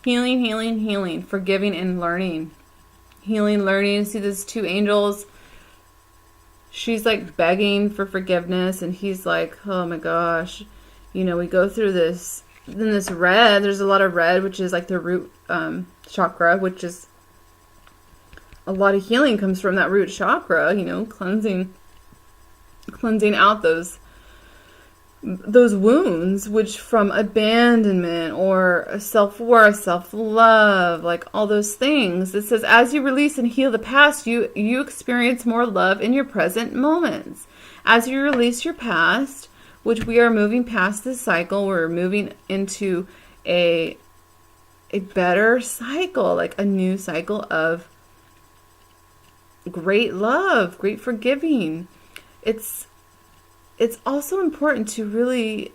Forgiving and learning. Healing, learning. See these two angels? She's like begging for forgiveness, and he's like, oh my gosh. We go through this. Then this red, there's a lot of red, which is like the root chakra, which is a lot of healing comes from that root chakra, cleansing out those wounds, which from abandonment or self-worth, self-love, like all those things. It says, as you release and heal the past, you experience more love in your present moments. As you release your past, which we are moving past this cycle. We're moving into a better cycle, like a new cycle of great love, great forgiving. It's also important to really,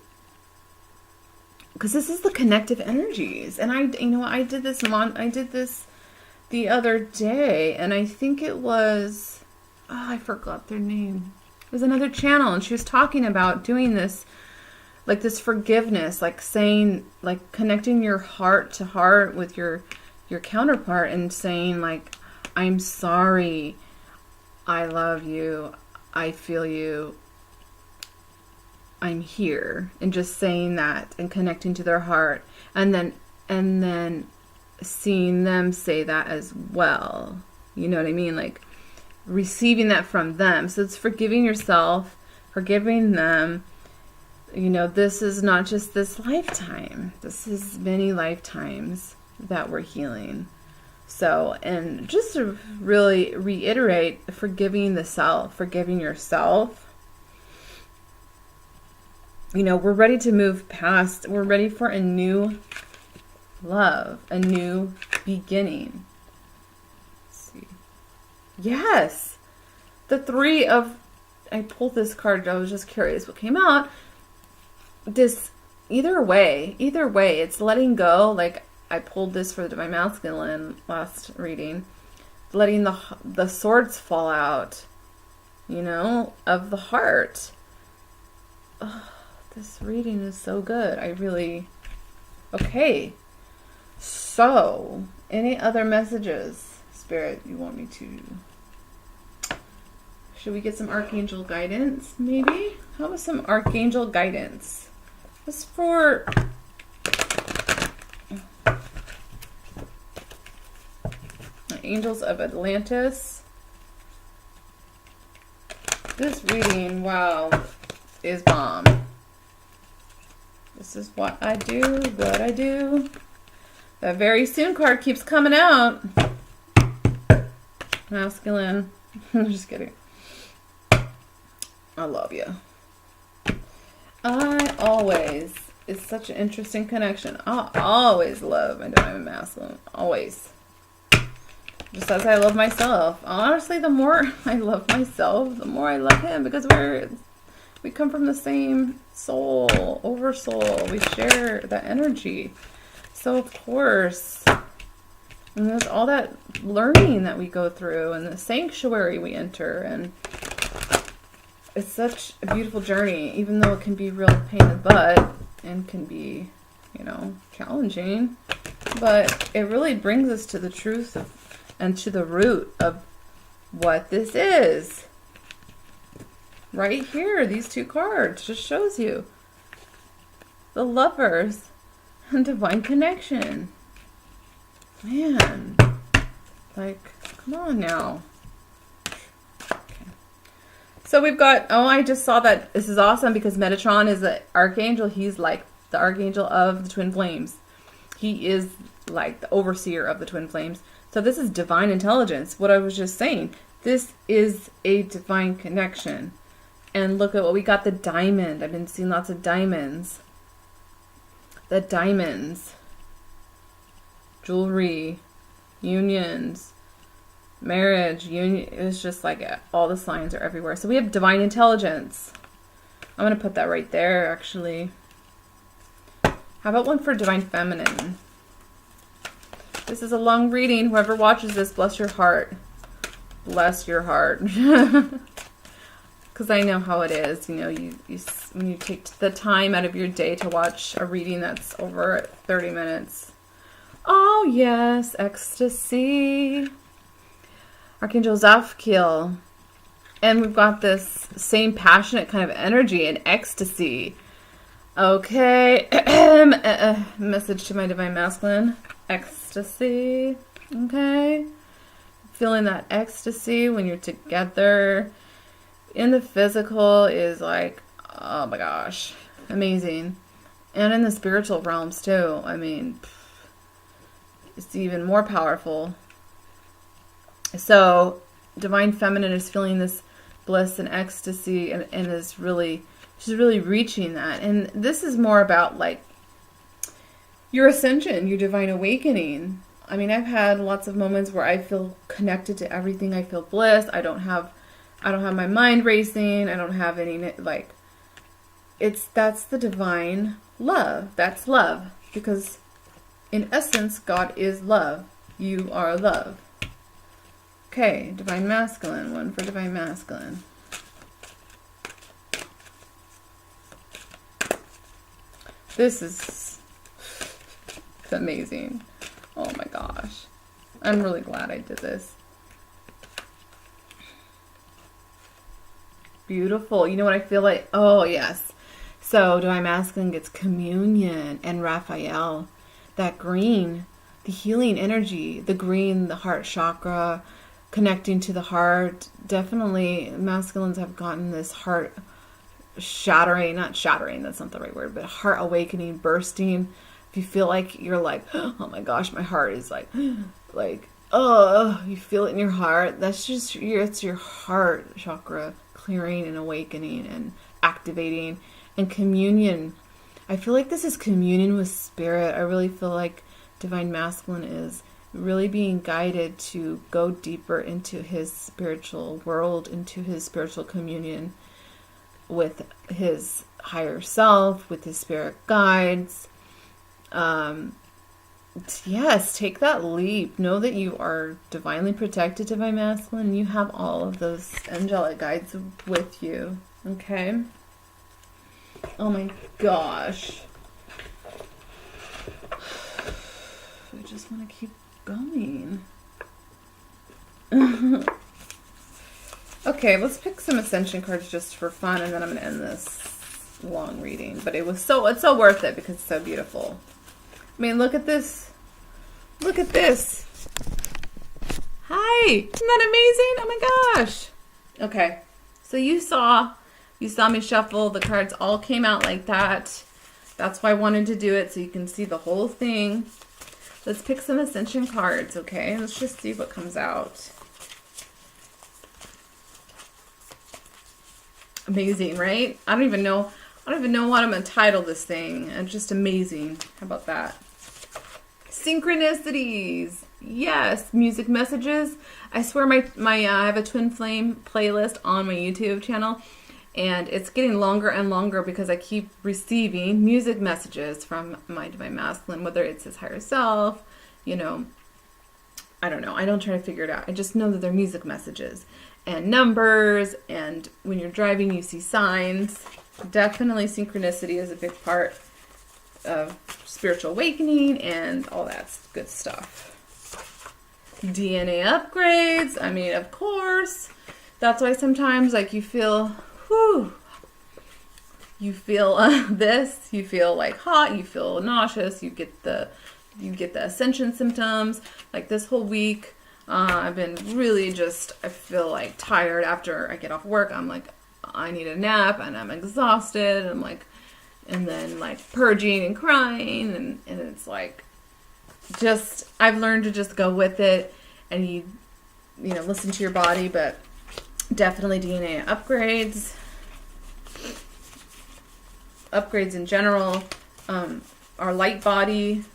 because this is the connective energies. And I did this the other day, and I think it was, I forgot their name. It was another channel, and she was talking about doing this, like this forgiveness, like saying, like connecting your heart to heart with your counterpart and saying like, I'm sorry, I love you, I feel you, I'm here, and just saying that and connecting to their heart, and then seeing them say that as well. You know what I mean? Like receiving that from them. So it's forgiving yourself, forgiving them. You know, this is not just this lifetime. This is many lifetimes that we're healing. So, and just to really reiterate, forgiving the self, forgiving yourself. You know, we're ready to move past. We're ready for a new love, a new beginning. Let's see. Yes. The three of, I pulled this card. I was just curious what came out. This, either way, it's letting go. Like I pulled this for the Divine Masculine last reading. Letting the swords fall out, you know, of the heart. Oh, this reading is so good. Okay. So, any other messages, Spirit, you want me to? Should we get some Archangel guidance, maybe? How about some Archangel guidance? This for the Angels of Atlantis. This reading, wow, is bomb. This is what I do. That very soon card keeps coming out. Masculine. I'm just kidding. I love you. It's such an interesting connection. I always love my Divine Masculine. Always. Just as I love myself. Honestly, the more I love myself, the more I love him, because we come from the same soul, oversoul. We share that energy. So of course, and there's all that learning that we go through and the sanctuary we enter, and it's such a beautiful journey, even though it can be real pain in the butt and can be, you know, challenging. But it really brings us to the truth and to the root of what this is. Right here, these two cards just shows you the Lovers and Divine Connection. Man, like, come on now. Okay. So we've got, I just saw that. This is awesome because Metatron is an archangel. He's like the archangel of the Twin Flames. He is like the overseer of the Twin Flames. So this is divine intelligence. What I was just saying, this is a divine connection. And look at what we got, the diamond. I've been seeing lots of diamonds. The diamonds. Jewelry. Unions. Marriage. Union. It's just like all the signs are everywhere. So we have divine intelligence. I'm going to put that right there, actually. How about one for divine feminine? This is a long reading. Whoever watches this, bless your heart. Bless your heart. Because I know how it is, you know, when you take the time out of your day to watch a reading that's over 30 minutes. Oh, yes, ecstasy. Archangel Zapkiel. And we've got this same passionate kind of energy and ecstasy. Okay. Message to my Divine Masculine. Ecstasy. Okay. Feeling that ecstasy when you're together. In the physical is like, oh my gosh, amazing. And in the spiritual realms too. I mean, it's even more powerful. So, Divine Feminine is feeling this bliss and ecstasy and is really She's really reaching that. And this is more about like your ascension, your divine awakening. I mean, I've had lots of moments where I feel connected to everything. I feel bliss. I don't have my mind racing. I don't have any, like, that's the divine love. That's love. Because in essence, God is love. You are love. Okay, divine masculine. One for divine masculine. This is amazing. Oh my gosh. I'm really glad I did this. Beautiful. You know what I feel like? Oh, yes. So, divine masculine gets communion and Raphael. That green, the healing energy, the green, the heart chakra, connecting to the heart. Definitely, masculines have gotten this heart shattering, not shattering, that's not the right word, but heart awakening, bursting. If you feel like you're like, oh my gosh, my heart is like, oh, you feel it in your heart. That's just, it's your heart chakra clearing and awakening and activating. And communion, I feel like this is communion with spirit. I really feel like divine masculine is really being guided to go deeper into his spiritual world, into his spiritual communion with his higher self, with his spirit guides. Yes, take that leap. Know that you are divinely protected, divine masculine. You have all of those angelic guides with you. Okay? Oh my gosh. I just want to keep going. Okay, let's pick some ascension cards just for fun, and then I'm going to end this long reading. But it's so worth it because it's so beautiful. I mean, look at this. Look at this. Hi! Isn't that amazing? Oh my gosh. Okay, so you saw me shuffle. The cards all came out like that. That's why I wanted to do it, so you can see the whole thing. Let's pick some ascension cards, okay? Let's just see what comes out. Amazing, right? I don't even know what I'm gonna title this thing. It's just amazing. How about that? Synchronicities. Yes, music messages. I swear I have a twin flame playlist on my YouTube channel, and it's getting longer and longer because I keep receiving music messages from my divine masculine, whether it's his higher self, you know, I don't know. I don't try to figure it out. I just know that they're music messages and numbers, and when you're driving, you see signs. Definitely synchronicity is a big part of spiritual awakening and all that good stuff. DNA upgrades. I mean, of course. That's why sometimes, like, you feel, this, you feel like hot, you feel nauseous, you get the ascension symptoms. Like this whole week, I've been really I feel like tired after I get off work. I'm like, I need a nap, and I'm exhausted, and I'm like, and then like purging and crying, and it's like, just, I've learned to just go with it, and you know, listen to your body. But definitely DNA upgrades in general. Our light body,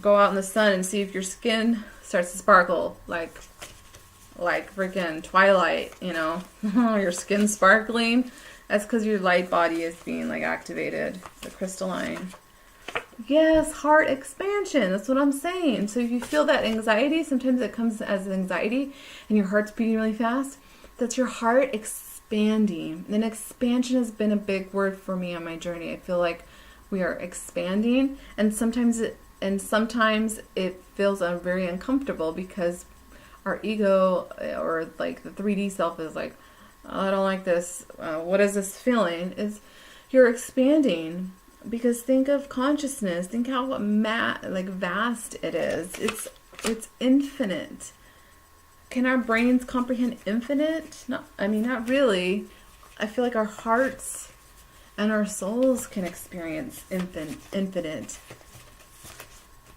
go out in the sun and see if your skin starts to sparkle like freaking Twilight, you know. Your skin sparkling. That's because your light body is being like activated, the crystalline. Yes, heart expansion. That's what I'm saying. So if you feel that anxiety, sometimes it comes as anxiety and your heart's beating really fast. That's your heart expanding. And expansion has been a big word for me on my journey. I feel like we are expanding, and sometimes it feels very uncomfortable because our ego, or like the 3D self, is like, oh, I don't like this. What is this feeling? Is you're expanding, because think of consciousness. Think how vast it is. It's infinite. Can our brains comprehend infinite? Not really. I feel like our hearts and our souls can experience infinite.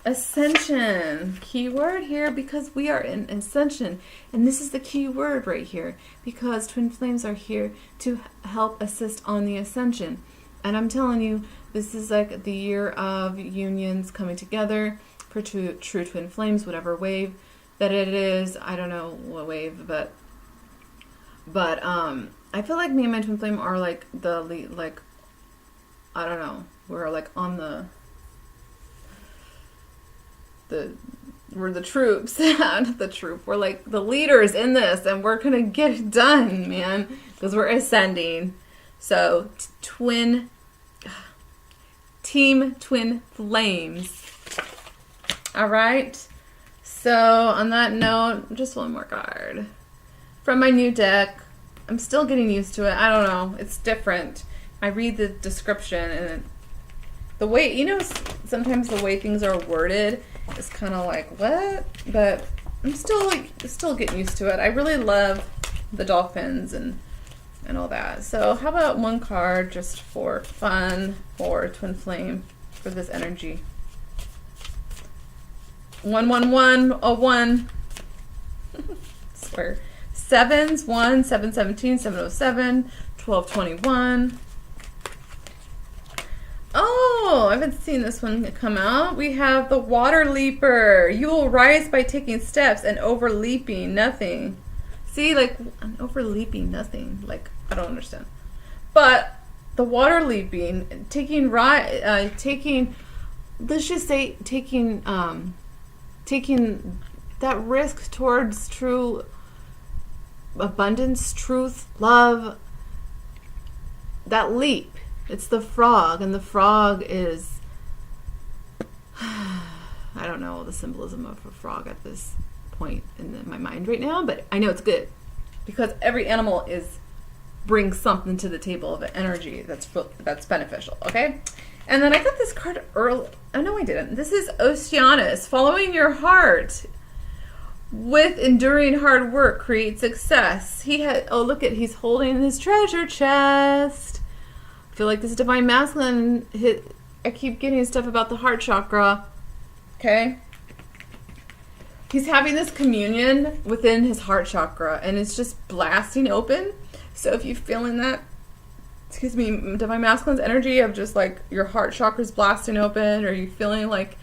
Ascension. Keyword here because we are in ascension. And this is the key word right here because twin flames are here to help assist on the ascension. And I'm telling you, this is like the year of unions coming together for true twin flames, whatever wave that it is. I don't know what wave, but I feel like me and my twin flame are like the lead, like, I don't know, we're like on we're the troops, not the troop. We're like the leaders in this, and we're gonna get it done, man, because we're ascending. So team twin flames. All right. So on that note, just one more card from my new deck. I'm still getting used to it. I don't know. It's different. I read the description and the way, you know, sometimes the way things are worded is kind of like, what? But I'm still getting used to it. I really love the dolphins and all that. So how about one card just for fun for twin flame for this energy? 11101. Swear. 7s, 1, 717, 707, 1221. Oh, I haven't seen this one come out. We have the Water Leaper. You will rise by taking steps and overleaping nothing. See, like, I'm overleaping nothing. Like, I don't understand. But the water leaping, taking, let's just say taking that risk towards true abundance, truth, love, that leap. It's the frog, and the frog is, I don't know the symbolism of a frog at this point in my mind right now, but I know it's good because every animal brings something to the table of energy that's beneficial, okay? And then I got this card early. Oh, no, I didn't. This is Oceanus, following your heart. With enduring hard work, create success. He's holding his treasure chest. I feel like this divine masculine, I keep getting stuff about the heart chakra. Okay? He's having this communion within his heart chakra, and it's just blasting open. So if you're feeling that, divine masculine's energy of just like your heart chakra's blasting open, or you feeling like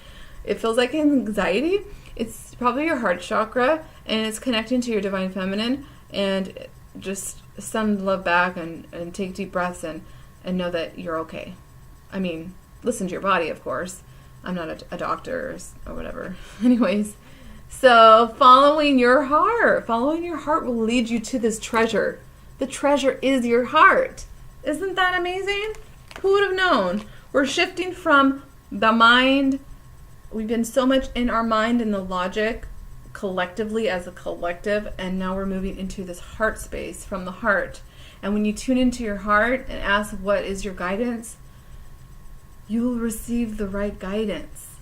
it feels like anxiety, it's probably your heart chakra, and it's connecting to your divine feminine. And just send love back and take deep breaths and know that you're okay. I mean, listen to your body, of course. I'm not a doctor or whatever. Anyways, so following your heart will lead you to this treasure. The treasure is your heart. Isn't that amazing? Who would have known? We're shifting from the mind. We've been so much in our mind and the logic collectively as a collective, and now we're moving into this heart space from the heart. And when you tune into your heart and ask what is your guidance, you will receive the right guidance.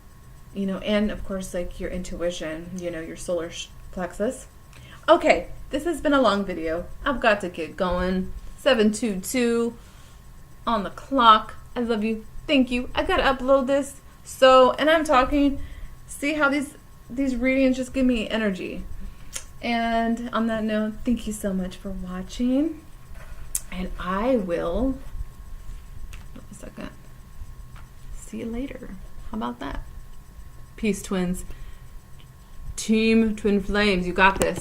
You know, and of course, like your intuition, you know, your solar plexus. Okay, this has been a long video. I've got to get going. 7:22 on the clock. I love you. Thank you. I gotta upload this. So, and I'm talking, see how these readings just give me energy. And on that note, thank you so much for watching. And I will, wait a second, see you later. How about that? Peace, twins. Team Twin Flames, you got this.